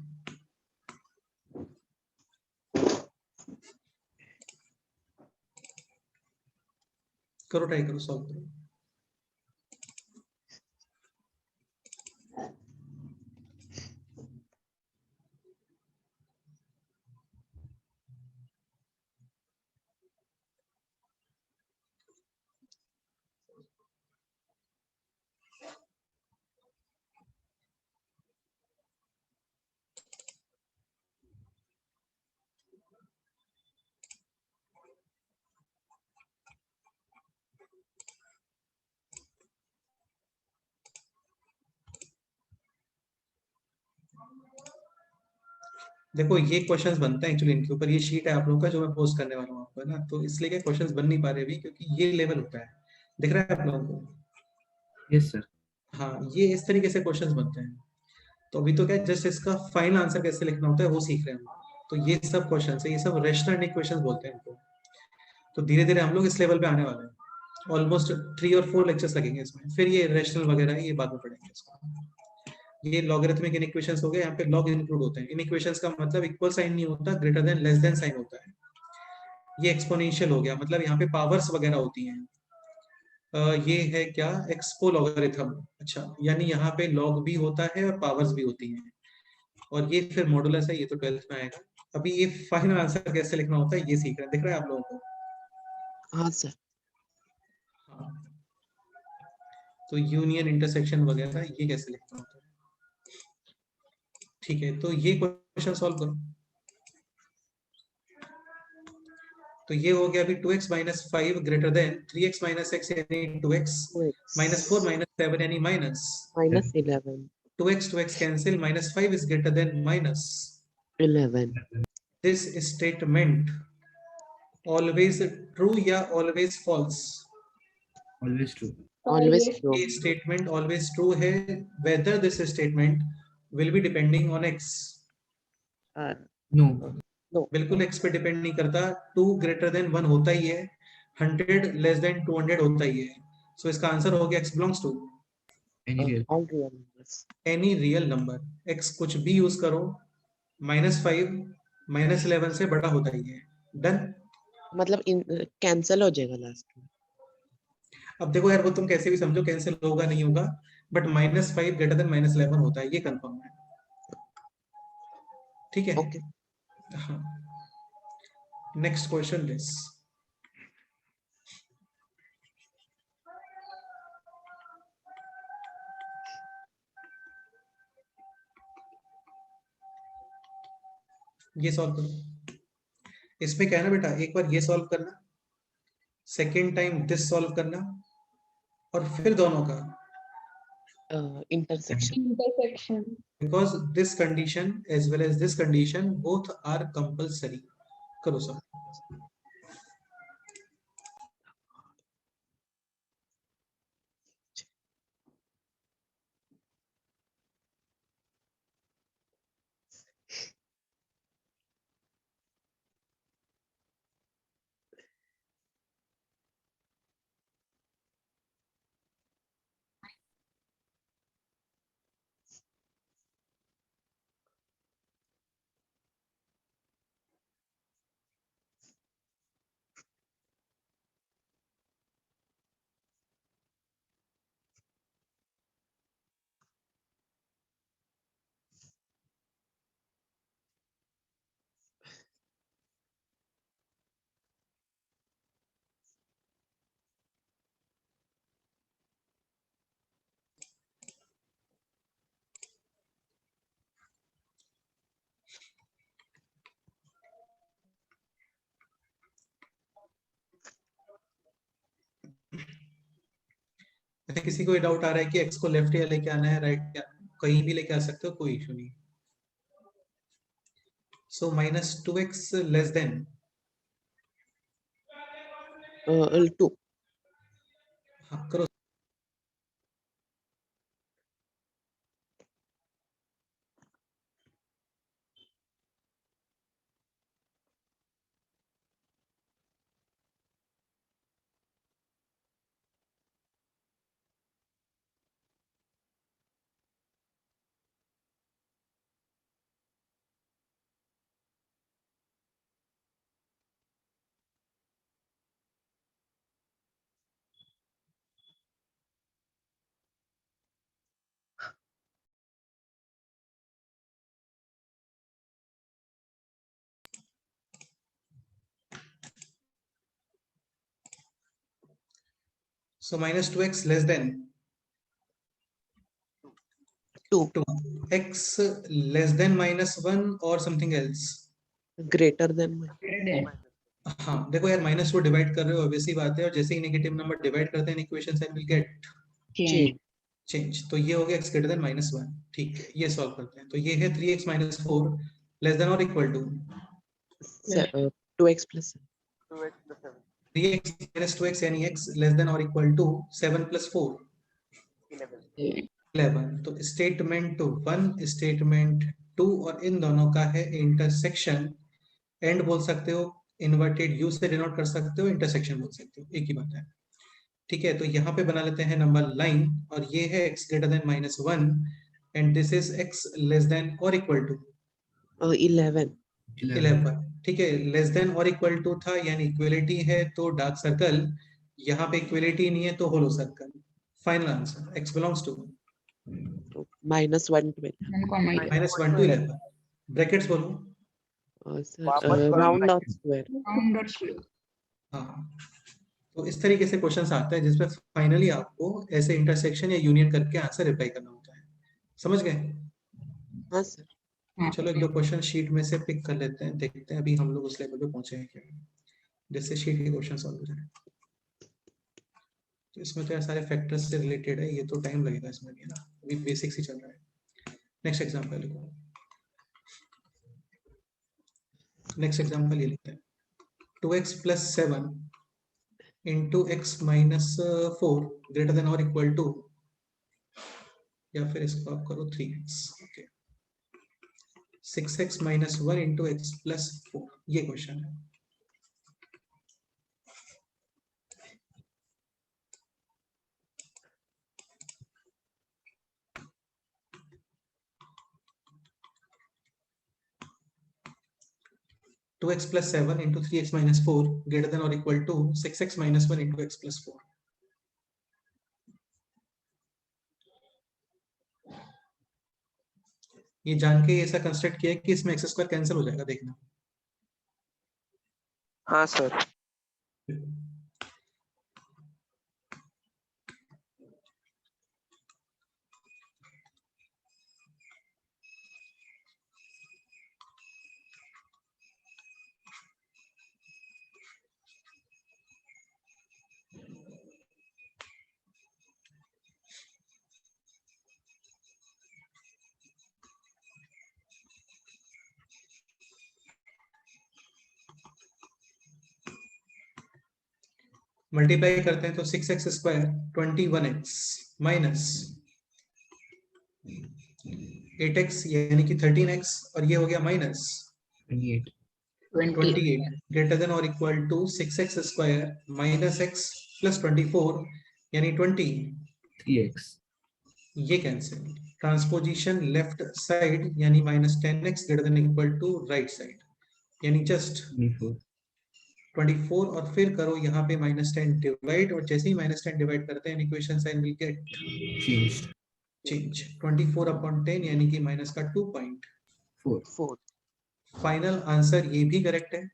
करो, ट्राई करो, सॉल्व करो। देखो ये क्वेश्चंस बनते हैं एक्चुअली इनके ऊपर, ये शीट है आप लोगों का जो मैं पोस्ट करने वाला हूँ आपको, है ना। तो इसलिए क्या क्वेश्चंस बन नहीं पा रहे अभी, क्योंकि ये लेवल होता है, दिख रहा है आप लोगों को। Yes sir. हाँ, ये इस तरीके से क्वेश्चंस बनते हैं। तो अभी तो क्या जस्ट इसका फाइनल आंसर कैसे लिखना होता है वो सीख रहे हैं हम। तो ये सब क्वेश्चन है, ये सब रेशनल इक्वेशंस बोलते हैं इनको। तो धीरे धीरे हम लोग इस लेवल पे आने वाले हैं। ऑलमोस्ट 3 और 4 लेक्चर्स लगेंगे इसमें, फिर ये रेशनल वगैरह ये बाद में पढ़ेंगे इसको। ये लॉगरिथमिक इनइक्वेशंस हो गए, यहाँ पे लॉग इंक्लूड होते हैं। इनइक्वेशंस का मतलब इक्वल साइन नहीं होता, greater than less than sign होता है। ये एक्सपोनेंशियल हो गया, मतलब यहाँ पे पावर्स वगैरह होती हैं। ये है क्या, एक्सपो लॉगरिथम। अच्छा, यानी यहाँ पे लॉग भी होता है और पावर्स भी होती हैं। और ये फिर मॉडुलस है, ये तो 12th में आएगा। अभी ये फाइनल आंसर कैसे लिखना होता है ये सीख रहे हैं, दिख रहा है आप लोगों को। हाँ सर। हाँ, तो यूनियन इंटरसेक्शन वगैरह ये कैसे लिखना होता है। ठीक है, तो ये क्वेश्चन सॉल्व करो। तो ये हो गया अभी 2x minus 5 greater than 3x minus x यानी 2x minus 4 minus 7 यानी minus -11 2x cancel, minus 5 is greater than minus 11 this statement always true या always false? Always true. always true. ये स्टेटमेंट ऑलवेज ट्रू है whether this statement will be depending on x. No. बिल्कुल x पे depend नहीं करता. 2 greater than 1 होता ही है, 100 less than 200 होता ही है. सो इसका आंसर हो गया x belongs to Any real. all real numbers. any real number. x कुछ भी यूज करो, -5 -11 से बड़ा होता ही है. डन. मतलब कैंसिल हो जाएगा लास्ट में. अब देखो यार, वो तुम कैसे भी समझो, कैंसिल होगा नहीं होगा, बट -5 ग्रेटर देन -11 होता है, ये कंफर्म है. ठीक है. ओके. हाँ. Next question this. ये सॉल्व करो. इसमें क्या है ना बेटा, एक बार ये सॉल्व करना, सेकेंड टाइम दिस सॉल्व करना, और फिर दोनों का, intersection. Intersection. because this condition as well as this condition both are compulsory. करो सब. किसी को डाउट आ रहा है कि x को लेफ्ट या लेके आना है, राइट, या कहीं भी लेके आ सकते हो, कोई इशू नहीं. सो -2x लेस देन 2. हाँ करो. So -2x less than 2. 2. x less than -1 or something else. Greater than. हाँ देखो यार, -2 डिवाइड कर रहे हो, ऑब्वियसली बात है, और जैसे ही नेगेटिव नंबर डिवाइड करते हैं इक्वेशन से विल गेट Change. चेंज. तो ये हो गया x ग्रेटर देन -1. ठीक है, ये सॉल्व करते हैं. तो ये है 3x - 4 लेस देन और equal to 2x plus 2x plus 7. 3x - 2x यानी x लेस देन और इक्वल टू 7 + 4 11. 11. तो स्टेटमेंट 1 स्टेटमेंट 2 और इन दोनों का है इंटरसेक्शन. एंड बोल सकते हो, इन्वर्टेड यू से डिनोट कर सकते हो, इंटरसेक्शन बोल सकते हो, एक ही बात है. ठीक है, तो यहाँ पे बना लेते हैं नंबर लाइन, और ये है x greater then -1 and this is x less than और इक्वल टू 11. 11. ठीक है, लेस देन और इक्वल टू था, यानी इक्वलिटी है तो डार्क सर्कल, यहाँ पे इक्वलिटी नहीं है तो hollow circle. Final answer x belongs to -1 to 11. -1 to 11. Brackets बोलो. वापस round or square. हाँ, तो इस तरीके से क्वेश्चंस आते हैं जिसमें फाइनली आपको ऐसे इंटरसेक्शन या यूनियन करके आंसर रिप्लाई करना होता है. समझ गए? हाँ सर. चलो एक दो क्वेश्चन शीट में से पिक कर लेते हैं, देखते हैं अभी हम लोग उस लेवल पे पहुंचे हैं क्या, जिससे शीट के क्वेश्चन सॉल्व हो जाए. तो इसमें तो यार सारे फैक्टर्स से रिलेटेड है, ये तो टाइम लगेगा इसमें भी ना, अभी बेसिक्स ही चल रहा है. नेक्स्ट एग्जांपल लिखो. नेक्स्ट एग्जांपल ये लिखते हैं 2x + 7 into x minus 4 greater than और इक्वल टू, या फिर इसको आप करो 3x, okay, 6x minus 1 into x plus 4, ये क्वेश्चन है। Two x plus 7 into 3x minus 4 greater than और equal to 6x minus 1 into x plus 4। ये जान के ऐसा कंस्ट्रक्ट किया है कि इसमें एक्स स्क्वायर कैंसिल हो जाएगा, देखना। हाँ सर। मल्टीप्लाई करते हैं तो 6x square 21x minus 8x यानी कि 13x, और ये हो गया माइनस 28. 28 ग्रेटर देन और equal to 6x square minus x plus 24 यानी 20, 3x. ये कैंसिल। ट्रांसपोजिशन लेफ्ट साइड यानी minus 10x greater than equal to right side यानी जस्ट 24. 24, और फिर करो यहाँ पे माइनस 10 डिवाइड, और जैसे ही माइनस 10 डिवाइड करते हैं equation sign will get Changed. Change. 24 upon 10 यानी कि माइनस का 2.4। 4. फाइनल आंसर ये भी करेक्ट है।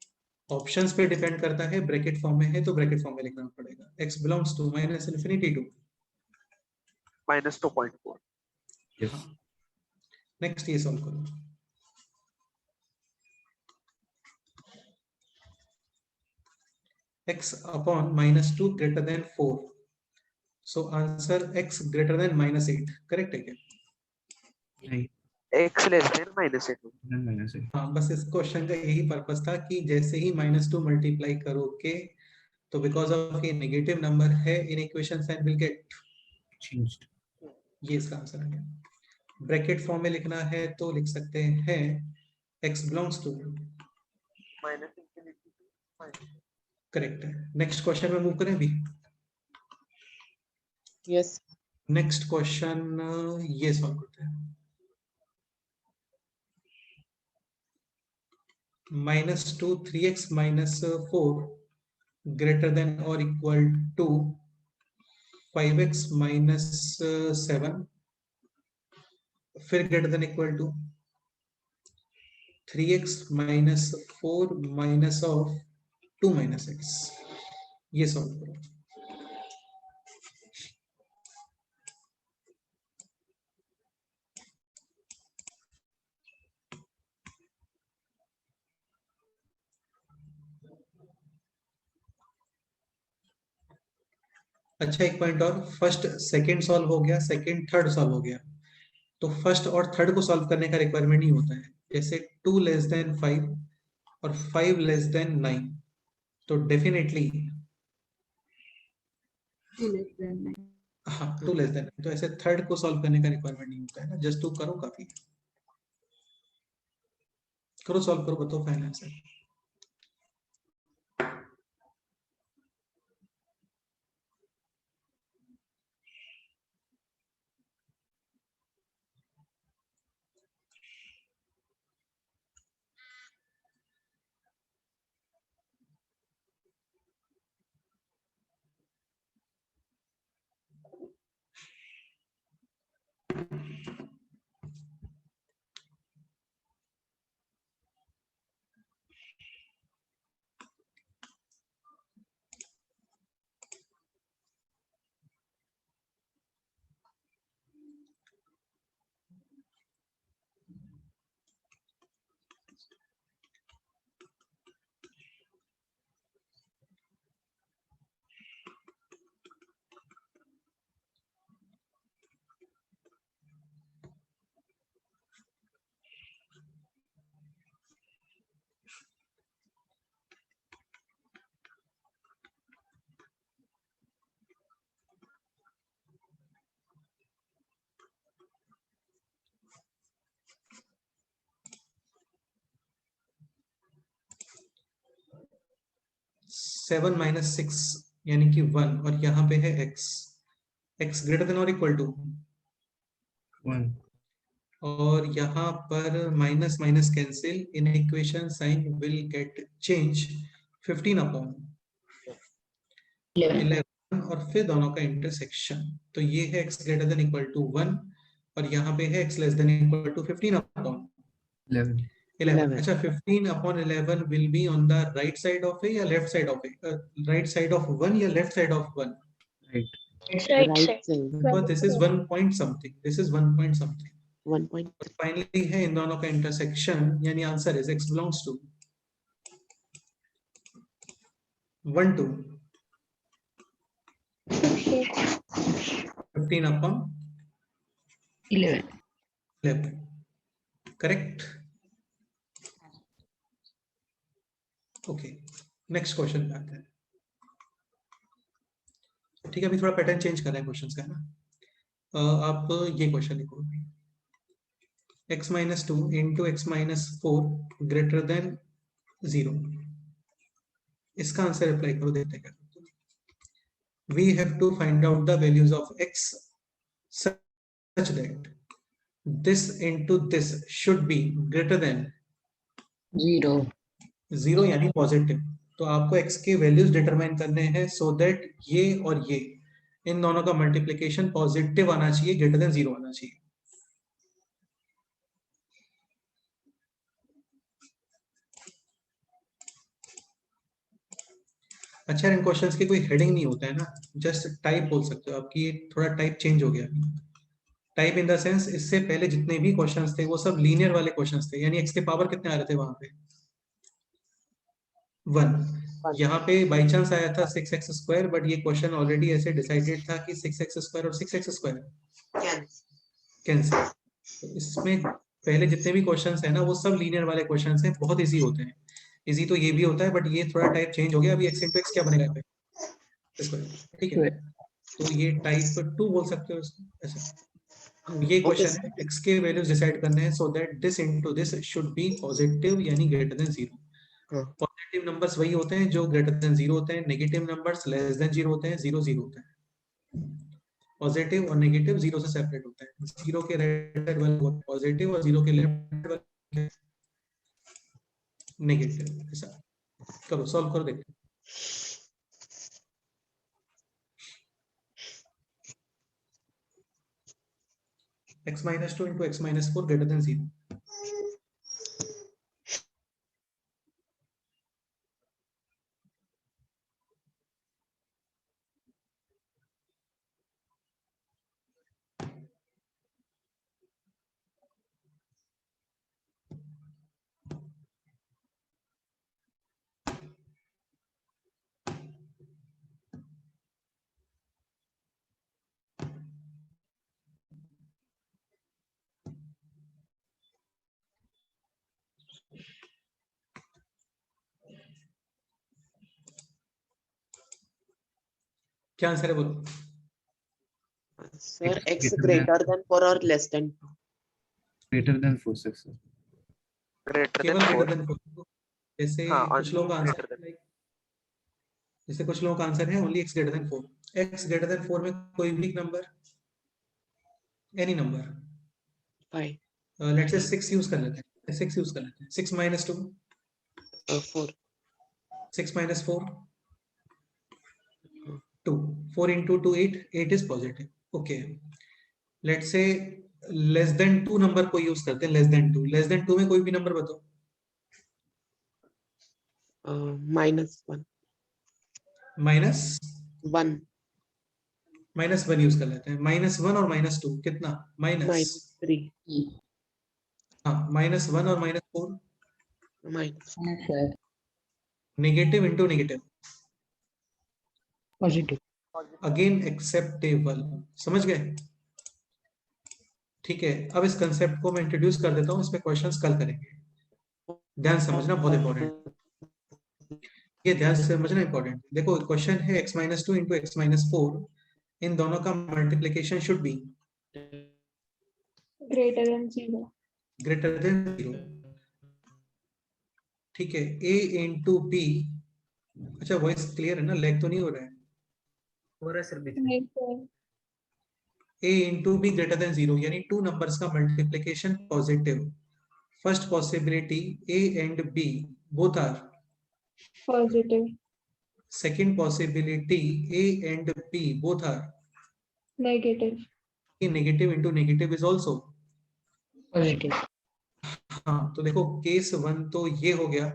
ऑप्शंस पे डिपेंड करता है, ब्रैकेट फॉर्म में है तो ब्रैकेट फॉर्म में लिखना पड़ेगा। x belongs to minus infinity to minus 2.4। Yes. Next ये सॉल्व करो। x upon minus 2 greater than 4, so answer x greater than minus 8, correct है क्या? Right. x less than minus 8। Then minus 8. हाँ, बस इस क्वेश्चन का यही पर्पस था कि जैसे ही माइनस 2 मल्टीप्लाई करोगे तो बिकॉज ऑफ ये नेगेटिव नंबर है in equation sign will get Changed. ये इसका आंसर है। ब्रैकेट फॉर्म में लिखना है तो लिख सकते हैं x belongs to, minus infinity to minus. Correct है। नेक्स्ट क्वेश्चन में मूव करें अभी। यस नेक्स्ट क्वेश्चन ये सॉल्व करते हैं। Minus 2 3x minus 4 greater than और इक्वल टू 5x माइनस 7, फिर greater than equal to 3x minus 4 minus of 2 minus x, ये सॉल्व करो। अच्छा, एक पॉइंट और, फर्स्ट सेकंड सॉल्व हो गया, सेकंड थर्ड सॉल्व हो गया, तो फर्स्ट और थर्ड को सॉल्व करने का रिक्वायरमेंट नहीं होता है। जैसे 2 लेस देन 5 और 5 लेस देन 9, तो डेफिनेटली हाँ 2 लेस देन, तो ऐसे थर्ड को सॉल्व करने का रिक्वायरमेंट नहीं होता है ना, जस्ट 2 करो काफी। करो सॉल्व करो, बताओ फाइनल आंसर। 7 माइनस 6 यानी कि 1, और यहाँ पे है x ग्रेटर देन और इक्वल टू 1. और यहाँ पर minus minus cancel, in equation sign will get change 15 upon 11 और फिर दोनों का इंटरसेक्शन, तो ये है x greater than equal to 1 और यहाँ पे है x less than equal to 15 upon 11. 11. अच्छा, 15 upon 11 will be on the right side of A या left side of A? Right side of 1 या left side of 1? Right. Right side. But this is 1 point something, this is 1 point something. 1 point. Finally है इन दोनों का intersection, यानी answer is x belongs to 1 2 15 upon 11. Correct. Okay. Next question पे आते हैं. ठीक है, अभी थोड़ा पैटर्न चेंज कर रहे हैं क्वेश्चंस का ना. आप ये क्वेश्चन लिखो, x minus 2 into x minus 4 greater than 0. इसका आंसर अप्लाई करो, देखते हैं क्या. We have to find out the values of x such that this into this should be greater than 0 यानी पॉजिटिव. तो आपको x के वैल्यूज डिटरमाइन करने हैं सो दैट ये और ये इन दोनों का मल्टीप्लिकेशन पॉजिटिव आना चाहिए, ग्रेटर देन 0 आना चाहिए. अच्छा, इन क्वेश्चंस की कोई हेडिंग नहीं होता है ना, जस्ट टाइप बोल सकते हो. आपकी थोड़ा टाइप चेंज हो गया. टाइप इन द सेंस, इससे पहले जितने भी क्वेश्चंस थे वो सब लीनियर वाले क्वेश्चंस थे, यानी x के पावर कितने आ रहे थे वहां पे? 1. यहाँ पे बाई चांस आया था 6x स्क्वायर, बट ये क्वेश्चन ऑलरेडी ऐसे डिसाइडेड था कि 6x स्क्वायर और 6x स्क्वायर कैंसिल. तो इसमें पहले जितने भी क्वेश्चंस है ना वो सब लीनियर वाले क्वेश्चंस हैं, बहुत इजी होते हैं. इजी तो ये भी होता है, बट ये थोड़ा टाइप चेंज हो गया. अभी x into x क्या बनेगा पे? ठीक है, तो ये टाइप 2 बोल सकते हो इसको ऐसे. ये क्वेश्चन है, x के वैल्यूज डिसाइड करने हैं so that this into this should be positive यानी ग्रेटर देन 0. पॉजिटिव नंबर्स वही होते हैं जो ग्रेटर देन 0 होते हैं, नेगेटिव नंबर्स लेस देन 0 होते हैं, 0 0 होता है. पॉजिटिव और नेगेटिव 0 से सेपरेट होता है. 0 के राइट साइड वाला पॉजिटिव और 0 के लेफ्ट वाला नेगेटिव. ऐसा करो, सॉल्व करो, देखते हैं. x minus 2 into x minus 4 greater than 0. क्या आंसर है बोलो? Sir, x greater than 4 or less than 2? Greater than 4, sir. Greater केवल देन ग्रेटर 4. देन 4. जैसे हाँ, कुछ लोगों का आंसर greater than. है, जैसे कुछ लोगों का आंसर है only x greater than 4. x greater than 4 में कोई भी number, any number. 5. Let's say 6 use कर लेते हैं. 6 यूज कर लेते हैं. 6 minus 2 4. 6 minus 4 2. 4 into 2 8. 8 is positive. Okay. Let's say less than 2 number को यूज करते हैं. लेस देन 2 में कोई भी नंबर बताओ. -1. -1 -1 यूज कर लेते हैं. -1 और -2 कितना? -3. हाँ, -1 और -4 -4. Negative into negative positive. Again acceptable. समझ गए? ठीक है, अब इस कंसेप्ट को मैं इंट्रोड्यूस कर देता हूँ. इसमें क्वेश्चंस कल करेंगे. ध्यान समझना, बहुत इंपॉर्टेंट. ये ध्यान से समझना इंपॉर्टेंट. देखो, क्वेश्चन है x minus 2 into x minus 4. इन दोनों का multiplication should B Greater than 0. Greater than 0. ठीक है, a into b अच्छा वॉइस क्लियर है ना, लैग तो नहीं हो रहा है? हो रहा है सर बीच में। नहीं sir. a into b greater than 0 यानी टू नंबर्स का multiplication positive. First possibility a and b both are. Positive. Second possibility a and b both are. Negative. Negative into negative is also positive. हाँ. तो देखो case 1 तो ये हो गया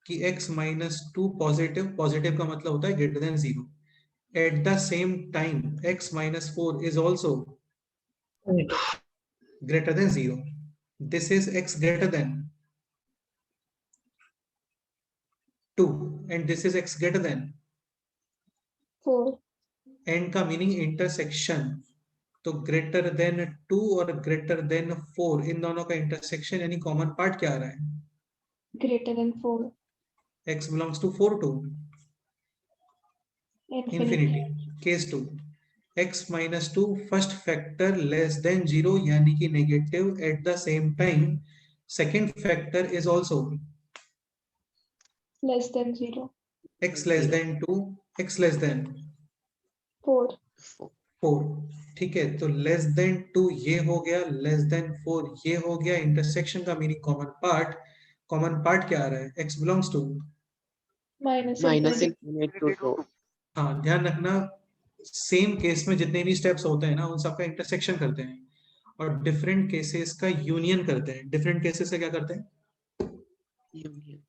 कि x minus two positive, positive का मतलब होता है greater than 0. At the same time x minus 4 is also positive. greater than 0. This is x greater than 2 and this is x greater than. 4. And का मीनिंग इंटरसेक्शन. तो greater than 2 और greater than 4 इन दोनों का intersection यानी common part क्या आ रहा है? Greater than 4. x belongs to 4 to Infinity. infinity. Case 2 x minus 2 first factor less than 0 यानी कि negative. At the same time second factor is also Less than 0. x less than 2, x less than 4. 4. ठीक है, तो less than 2 ये हो गया, less than 4 ये हो गया. इंटरसेक्शन का मीनिंग कॉमन पार्ट क्या आ रहा है? x belongs to Minus minus infinity. Infinity to 2. हाँ ध्यान रखना, सेम केस में जितने भी स्टेप्स होते हैं ना उन सबका इंटरसेक्शन करते हैं और डिफरेंट केसेस का यूनियन करते हैं. डिफरेंट केसेस से क्या करते हैं? यूनियन.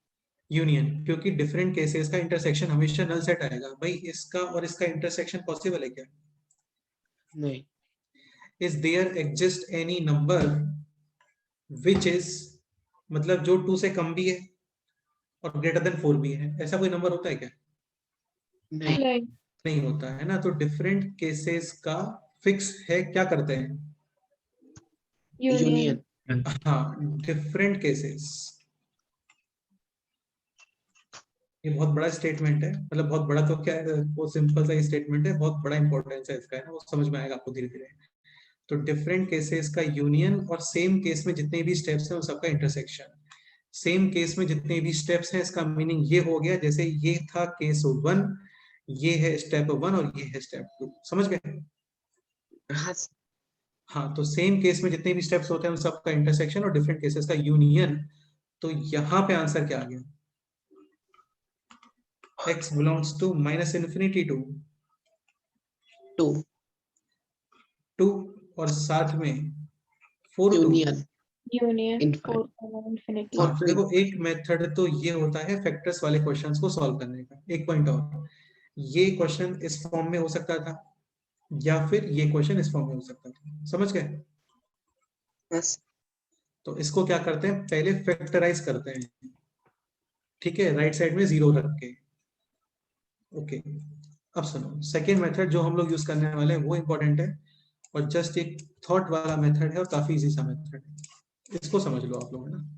यूनियन. क्योंकि डिफरेंट केसेस का इंटरसेक्शन हमेशा नल सेट आएगा. भाई इसका और इसका इंटरसेक्शन पॉसिबल है क्या? नहीं. Is there exist any number which is मतलब जो 2 से कम भी है और ग्रेटर देन 4 भी है, ऐसा कोई नंबर होता है क्या? नहीं. नहीं. नहीं होता है ना. तो डिफरेंट केसेस का फिक्स है, क्या करते हैं? Union. यूनियन. हाँ, डिफरेंट केसेस. ये बहुत बड़ा स्टेटमेंट है, मतलब बहुत बड़ा तो क्या है, वो सिंपल सा स्टेटमेंट है, बहुत बड़ा इंपॉर्टेंस है इसका, है ना, वो समझ में आएगा आपको धीरे धीरे. तो डिफरेंट केसेस का यूनियन और सेम केस में जितने भी स्टेप्स हैं उन सबका इंटरसेक्शन. सेम केस में जितने भी स्टेप्स हैं इसका मीनिंग ये हो गया जैसे ये था केस 1, ये है स्टेप 1 और ये है स्टेप 2. समझ गए? हाँ. हाँ, तो सेम केस में जितने भी स्टेप्स होते हैं उन सबका इंटरसेक्शन और डिफरेंट केसेस का यूनियन. तो यहाँ पे आंसर क्या आ गया? x belongs to minus infinity to 2 और साथ में 4 to union. Union. Infinite. 4, infinity. हाँ, देखो एक मेथड तो ये होता है फैक्टर्स वाले क्वेश्चंस को सॉल्व करने का. एक पॉइंट और, ये क्वेश्चन इस फॉर्म में हो सकता था या फिर ये क्वेश्चन इस फॉर्म में हो सकता था. समझ गए? बस. तो इसको क्या करते हैं, पहले फैक्टराइज करते हैं. ठीक है, राइट साइड में 0 रख के. ओके, अब सुनो, सेकेंड मेथड जो हम लोग यूज करने वाले हैं वो इंपॉर्टेंट है और जस्ट एक थॉट वाला मेथड है और काफी इजी सा मेथड है. इसको समझ लो आप लोग, है ना.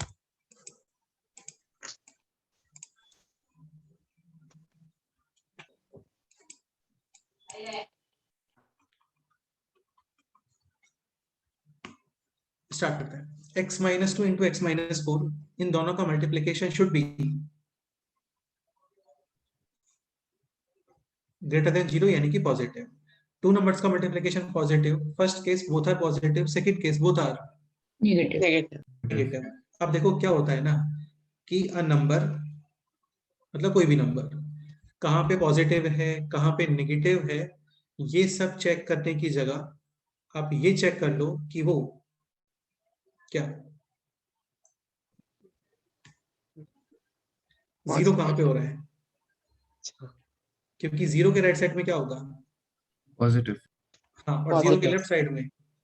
स्टार्ट करते हैं. x minus 2 into x minus 4 इन दोनों का multiplication should be greater than 0 यानी कि पॉजिटिव. टू नंबर्स का multiplication positive. First case both are positive, second case both are negative. Negative. Negative. अब देखो क्या होता है ना कि अ नंबर मतलब कोई भी नंबर कहाँ पे पॉजिटिव है कहाँ पे नेगेटिव है, ये सब चेक करने की जगह आप ये चेक कर लो कि वो क्या 0 कहाँ पे हो रहा है. क्योंकि 0 के राइट साइड में क्या होगा? Positive. हाँ, और 0 के लेफ्ट साइड में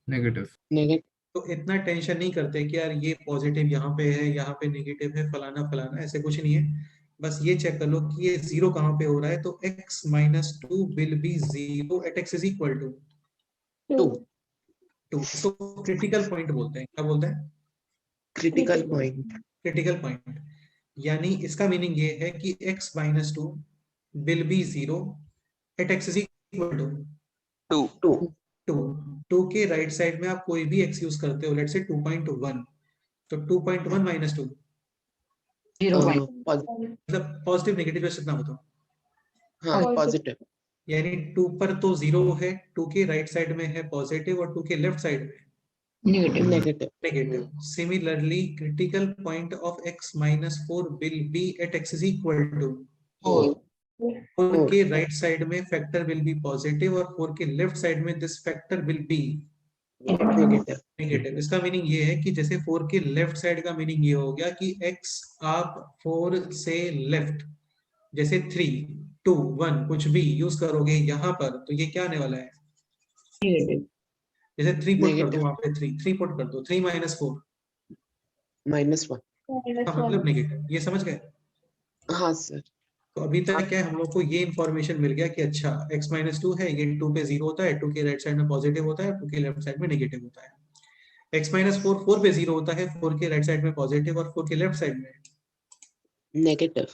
Negative. नेगेटिव. तो इतना टेंशन नहीं करते कि यार ये पॉजिटिव यहाँ पे है यहाँ पे नेगेटिव है फलाना फलाना, ऐसे कुछ नहीं है. बस ये चेक कर लो कि ये 0 कहाँ पे हो रहा है. तो x minus 2 will be 0 at x is equal to 2. 2. इसको क्रिटिकल पॉइंट बोलते हैं. क्या बोलते हैं? Critical point. Critical point. यानी इसका मीनिंग ये है कि x minus 2 will be 0 at x is equal to 2. 2 के राइट साइड में आप कोई भी x यूज करते हो, लेट्स से 2.1, तो 2.1 minus 2 0. मतलब पॉजिटिव नेगेटिव कितना बताओ? हाँ Positive. पॉजिटिव यानी 2 पर तो 0 है, 2 के राइट साइड में है पॉजिटिव और 2 के लेफ्ट साइड में Negative. Negative negative. Similarly, critical point of x minus 4 will be at x is equal to 4 Four. के राइट साइड में फैक्टर विल बी पॉजिटिव और 4 के लेफ्ट साइड में this factor will B negative negative. इसका meaning ये है कि जैसे 4 के लेफ्ट साइड का मीनिंग ये हो गया कि x आप 4 से लेफ्ट जैसे 3 2 1 कुछ भी यूज करोगे यहाँ पर तो ये क्या आने वाला है. Negative. जैसे 3 पुट कर दो Negative. वहां पे 3 पुट कर दो 3 minus 4 -1 minus का 1. मतलब नेगेटिव. ये समझ गए. हाँ सर तो अभी तक क्या है हम लोग को ये इन्फॉर्मेशन मिल गया कि अच्छा x minus 2 है ये 2 पे 0 होता है 2 के राइट साइड में पॉजिटिव होता है 2 के लेफ्ट साइड में नेगेटिव होता है. x minus 4 4 पे 0 होता है 4 के राइट साइड में पॉजिटिव और 4 के लेफ्ट साइड में नेगेटिव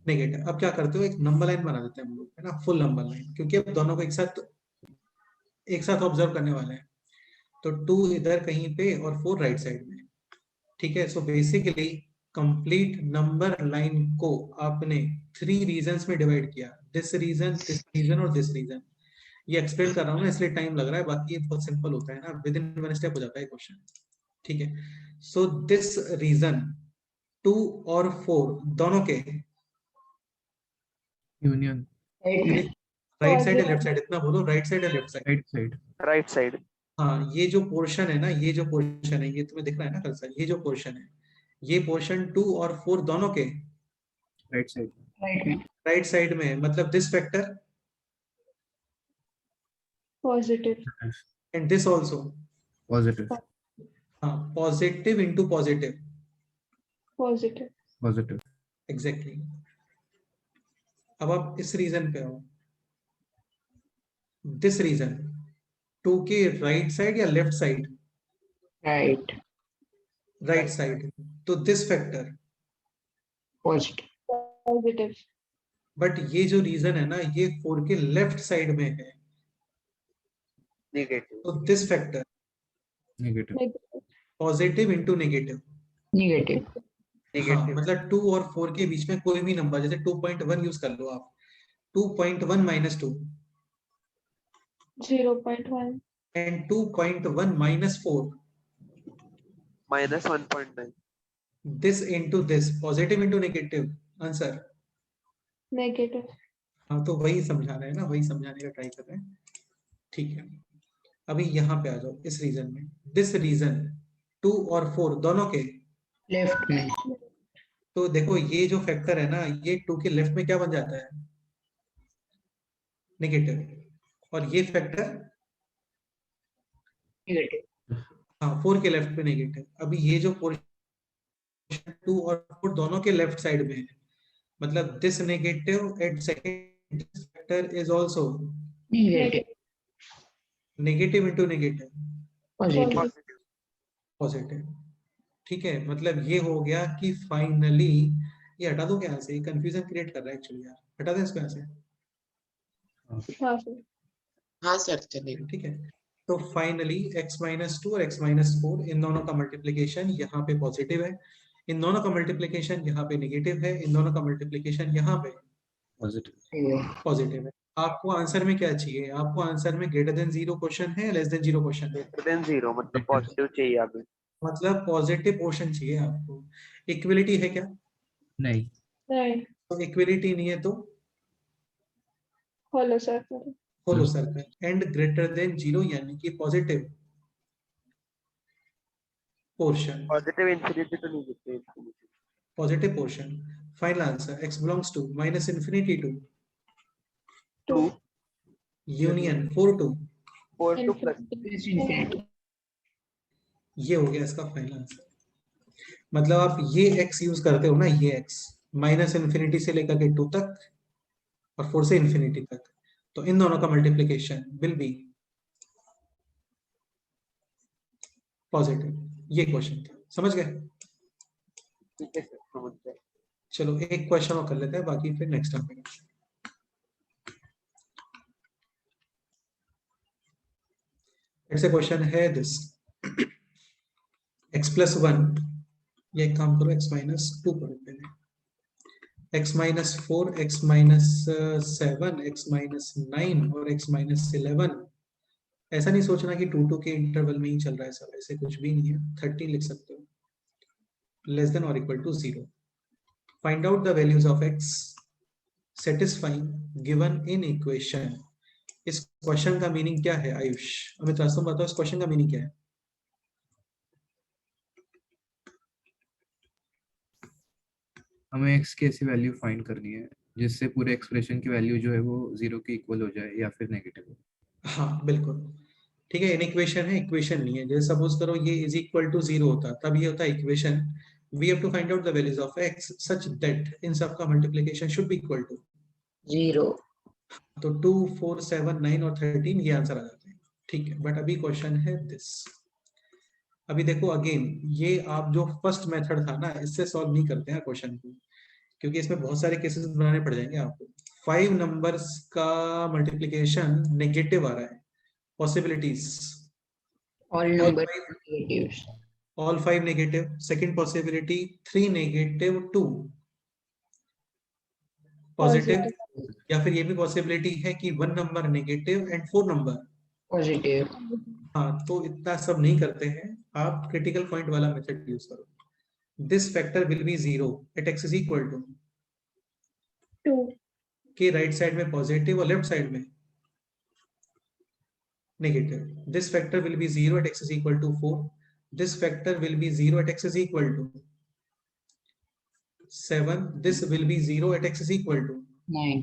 नेगेटिव. अब क्या करते हो एक नंबर लाइन बना देते हैं हम लोग है ना फुल नंबर लाइन क्योंकि अब दोनों को एक साथ ऑब्जर्व करने वाले हैं. तो 2 इधर कहीं पे और 4 राइट साइड में. ठीक है. So basically complete number line को आपने 3 रीजंस में डिवाइड किया. दिस रीजन और दिस रीजन. ये एक्सप्लेन कर रहा हूँ ना इसलिए टाइम लग रहा है बाकी ये बहुत सिंपल होता है ना विद इन 1 स्टेप हो जाता है क्वेश्चन. ठीक है. सो दिस रीजन 2 और 4 दोनों के Union. Right में. राइट साइड या लेफ्ट साइड इतना बोलो राइट साइड या left side. Right side. Right side. हाँ ये जो पोर्शन है ना ये जो पोर्शन है ये तुम्हें दिख रहा है ना कर्सर ये जो पोर्शन है ये पोर्शन 2 और 4 दोनों के Right side. Right में. राइट साइड में है. मतलब this factor Positive. And this also. Positive. हाँ positive into positive. Positive. Positive. Exactly. अब आप इस रीजन पे आओ. दिस रीजन 2 के राइट साइड या left side. Right. Right side. तो this factor. Positive. Positive. But ये जो रीजन है ना ये 4 के लेफ्ट साइड में है. नेगेटिव. तो this factor Negative. Negative. Positive into negative. Negative. हाँ, मतलब 2 और 4 के बीच में कोई भी नंबर जैसे 2.1 यूज कर लो आप. 2.1 minus 2 0.1. and 2.1 minus 4. -1.9. This into this positive into negative answer. Negative. हाँ तो वही समझा रहे हैं ना वही समझाने का ट्राई कर रहे हैं. ठीक है. अभी यहाँ पे आ जाओ इस रीजन में. दिस रीजन 2 और 4 दोनों के. Left में. तो देखो ये जो फैक्टर है ना ये 2 के लेफ्ट में क्या बन जाता है नेगेटिव. और ये फैक्टर Negative. हाँ 4 के लेफ्ट में नेगेटिव. अभी ये जो पोर्शन 2 और 4 दोनों के लेफ्ट साइड में है. मतलब this negative at second factor is also Negative. Negative into negative Positive. Positive. ठीक है. मतलब ये हो गया कि फाइनली ये हटा दो क्या यहाँ से कंफ्यूजन क्रिएट कर रहा है एक्चुअली यार. हटा दें इसको यहाँ से. हाँ sir. हाँ सर चलेगा. ठीक है. तो फाइनली x minus 2 और x minus 4 इन दोनों का मल्टीप्लिकेशन यहाँ पे पॉजिटिव है. इन दोनों का मल्टीप्लिकेशन यहाँ पे नेगेटिव है. इन दोनों का मल्टीप्लिकेशन यहाँ पे Positive. पॉजिटिव है. आपको आंसर में क्या चाहिए. आपको आंसर में ग्रेटर देन 0 क्वेश्चन है लेस देन 0 क्वेश्चन है. ग्रेटर देन 0 मतलब पॉजिटिव चाहिए अभी. मतलब पॉजिटिव पोर्शन चाहिए आपको. इक्वलिटी है क्या. नहीं. नहीं. तो इक्वलिटी नहीं है तो Hollow circle. Hollow circle and greater than 0 यानी कि पॉजिटिव पोर्शन. पॉजिटिव इंफिनिटी तो नहीं दिखते. Positive portion. Final answer x belongs to minus infinity to 2. union 4 to 4 to plus. Plus infinity. ये हो गया इसका फाइनल आंसर. मतलब आप ये x यूज करते हो ना ये x माइनस इन्फिनिटी से लेकर के 2 तक और 4 से इन्फिनिटी तक. तो इन दोनों का मल्टीप्लिकेशन विल बी पॉजिटिव. ये क्वेश्चन था. समझ गए. ठीक है सर समझ गए. चलो एक क्वेश्चन और कर लेते हैं बाकी फिर नेक्स्ट टाइम. ऐसे क्वेश्चन है दिस x plus 1 ये एक काम करो x minus 2 करो पहले. x minus 4, x minus 7, x minus 9 और x माइनस 11। ऐसा नहीं सोचना कि 2 2 के इंटरवल में ही चल रहा है सब, ऐसे कुछ भी नहीं है। 13 लिख सकते हो, लेस देन और equal to 0। Find out the values of x satisfying given in equation। इस क्वेश्चन का मीनिंग क्या है आयुष? अमित रास्तव बताओ, इस क्वेश्चन का मीनिंग क्या है? हमें x की ऐसी वैल्यू फाइंड करनी है जिससे पूरे एक्सप्रेशन की वैल्यू जो है वो 0 के इक्वल हो जाए या फिर नेगेटिव हो। हाँ बिल्कुल ठीक है। इन इक्वेशन है, इक्वेशन नहीं है। जैसे सपोज करो ये इज इक्वल टू 0 होता, तब ये होता है equation. We have to find out the values of x such that इन सब का multiplication should be equal to 0। तो 2 4 7 9 और 13 ये आंसर आ जाते हैं। ठीक है, बट अभी क्वेश्चन है दिस। अभी देखो अगेन, ये आप जो फर्स्ट मेथड था ना, इससे सॉल्व नहीं करते हैं क्वेश्चन को, क्योंकि इसमें बहुत सारे केसेस बनाने पड़ जाएंगे आपको। 5 नंबर्स का मल्टीप्लिकेशन नेगेटिव आ रहा है। Possibilities All number negatives. all 5 negative. Second possibility 3 negative 2 positive, या फिर ये भी पॉसिबिलिटी है कि 1 number negative and 4 number Positive. हाँ। तो इतना सब नहीं करते हैं, आप क्रिटिकल पॉइंट वाला मेथड यूज करो। This factor will be 0 at x is equal to 2. के राइट साइड में पॉजिटिव और लेफ्ट साइड में negative. This factor will be 0 at x is equal to 4। This factor will be 0 at x is equal to 7. This will be 0 at x is equal to 9.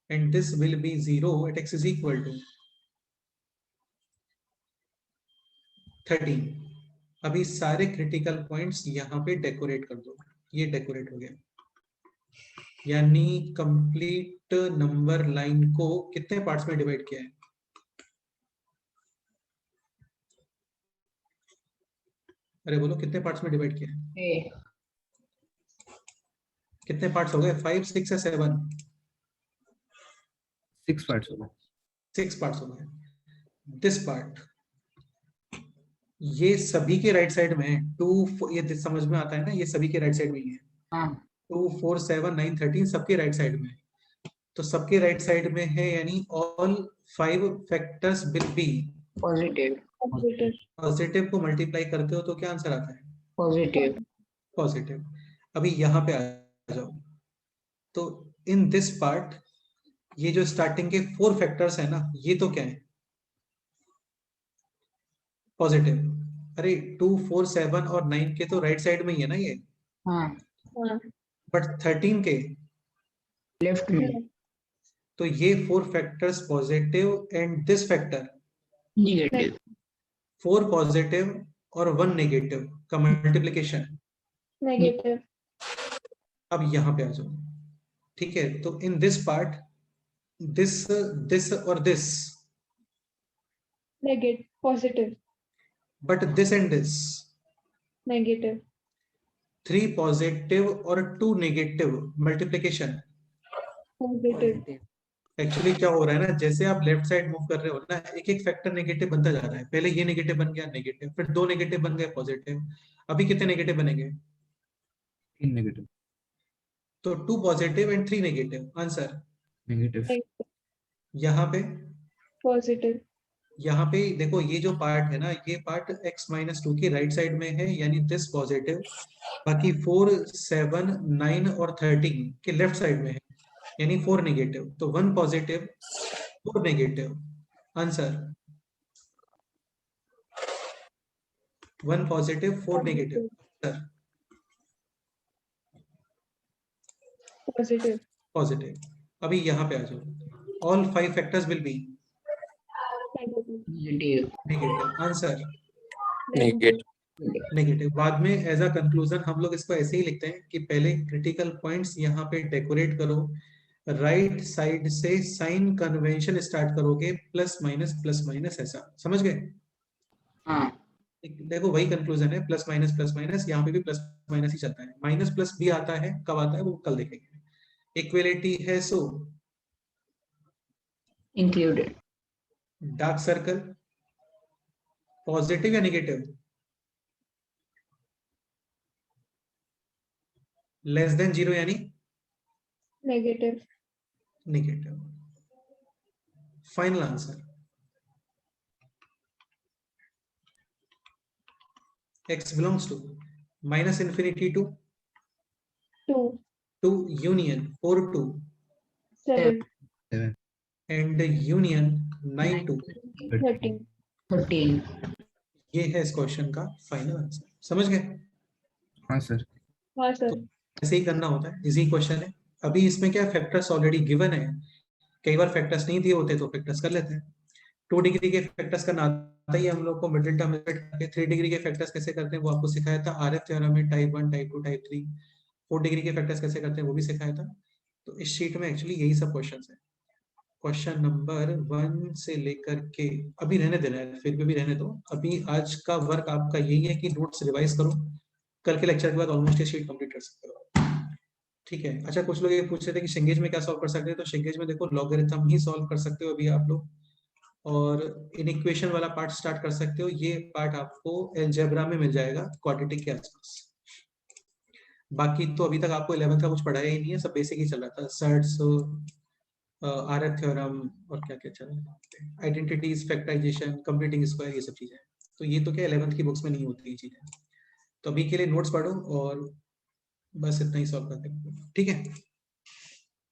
and this will be 0 at x is equal to 13। अभी सारे critical points यहाँ पे decorate कर दो। ये decorate हो गया, यानी कंप्लीट नंबर लाइन को कितने पार्ट्स में डिवाइड किया है? अरे बोलो कितने पार्ट्स में डिवाइड किया है? A. कितने पार्ट्स हो गए? 5 6 या 7? 6 पार्ट्स हो गए। 6 पार्ट्स हो गए। दिस पार्ट ये सभी के राइट साइड में है। 2 ये समझ में आता है ना, ये सभी के राइट साइड में ही है। हाँ। 2 4 7 9 13 सबके राइट साइड में। तो सबके राइट साइड में है, यानी all 5 factors will be Positive. Positive. Positive को मल्टीप्लाई करते हो तो क्या आंसर आता है? Positive. पॉजिटिव। अभी यहाँ पे आ जाओ, तो इन दिस पार्ट ये जो स्टार्टिंग के 4 फैक्टर्स है ना, ये तो क्या है? पॉजिटिव। अरे 2 4 7 और 9 के तो राइट साइड में ही है ना ये, हाँ। बट 13 के Left में. तो ये 4 factors positive and this factor Negative. 4 positive और 1 नेगेटिव का मल्टीप्लिकेशन। Negative. अब यहाँ पे आ जाओ, ठीक है। तो in this part this this और this, Negative. Positive. But this and this Negative. 3 positive और 2 नेगेटिव मल्टीप्लिकेशन। Positive. एक्चुअली क्या हो रहा है ना, जैसे आप लेफ्ट साइड मूव कर रहे हो ना, एक एक फैक्टर नेगेटिव बनता जा रहा है। पहले ये नेगेटिव बन गया नेगेटिव, फिर 2 नेगेटिव बन गए पॉजिटिव। अभी कितने नेगेटिव बनेंगे? 3 नेगेटिव। तो 2 positive and 3 negative. Answer negative. यहाँ पे Positive. यहाँ पे देखो, ये जो पार्ट है ना, ये पार्ट x माइनस 2 के राइट साइड में है, यानी दिस पॉजिटिव। बाकी 4 7 9 और 13 के लेफ्ट साइड में है, यानी 4 नेगेटिव। तो 1 positive 4 negative. Answer 1 positive 4 negative. Answer Positive. Positive. अभी यहाँ पे आ जाओ, all 5 factors will be Negative. Negative. Negative. Answer Negative. Negative. बाद में एज अ कंक्लूजन हम लोग इसको ऐसे ही लिखते हैं कि पहले क्रिटिकल पॉइंट्स यहाँ पे डेकोरेट करो, राइट साइड से साइन कन्वेंशन स्टार्ट करोगे, प्लस माइनस, ऐसा समझ गए? हाँ। देखो वही कंक्लूजन है, प्लस माइनस, यहाँ पे भी प्लस माइनस ही चलता है। माइनस प्लस भी आता है, कब आता है वो कल देखेंगे। इक्वलिटी है सो Included. डार्क सर्कल पॉजिटिव या नेगेटिव? लेस देन 0 यानी Negative. Negative. Final answer. X belongs to minus infinity to 2. union 4 to 7. and union 9 to 13. 13. ये है इस क्वेश्चन का फाइनल आंसर। समझ गए? हाँ सर। हाँ सर। ऐसे ही करना होता है, इजी क्वेश्चन है। अभी इसमें क्या फैक्टर्स ऑलरेडी गिवन है, कई बार फैक्टर्स नहीं दिए होते तो फैक्टर्स कर लेते हैं। 2 डिग्री के फैक्टर्स करना आता ही हम लोग को, मिडिल टर्म करके 3 डिग्री के फैक्टर्स कैसे करते हैं वो आपको सिखाया था आरएफ थ्योरम में, टाइप 1, टाइप 2, टाइप 3। 4 डिग्री के फैक्टर्स कैसे करते हैं वो भी सिखाया था। तो इस शीट में एक्चुअली यही सब क्वेश्चंस है। क्वेश्चन नंबर 1 से लेकर के अभी रहने देना है, फिर भी रहने दो। अभी आज का वर्क आपका यही है कि नोट्स रिवाइज करो, कल के लेक्चर के बाद ऑलमोस्ट ये शीट कंप्लीट कर सकते हो। ठीक है। अच्छा, कुछ लोग ये पूछ रहे थे कि शिंगेज में क्या सॉल्व कर सकते हैं, तो शिंगेज में देखो लॉगरिथम ही सॉल्व कर सकते हो अभी आप लोग, और इनइक्वेशन वाला पार्ट स्टार्ट कर सकते हो। ये पार्ट आपको अलजेब्रा में मिल जाएगा क्वाड्रेटिक के आसपास। बाकी तो अभी तक आपको 11th का कुछ पढ़ाया ही नहीं है, सब बेसिक ही चल रहा था। सर्ट्स, आरएफ थ्योरम और क्या क्या चल रहा है, आइडेंटिटीज, फैक्टराइजेशन, कंप्लीटिंग स्क्वायर, ये सब चीजें। तो ये तो क्या 11th की बुक्स में नहीं होती ये चीजें। तो अभी के लिए नोट्स पढ़ो और बस इतना ही सॉल्व करते हैं। ठीक है।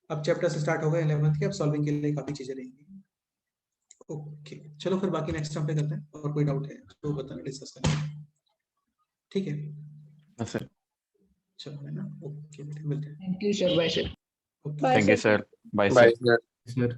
अब चैप्टर से स्टार्ट होगा 11th के, अब सॉल्विंग के लिए काफी चीजें रहेंगी। ओके, चलो फिर बाकी नेक्स्ट टाइम पे करते हैं, और कोई डाउट है तो बताना, डिस्कस करेंगे। ठीक है सर। चलो, है ना। ओके, मिलते हैं। Thank you, sir. Bye, sir. Okay, Bye, thank you sir. Sir. Bye bye sir. Sir. Sir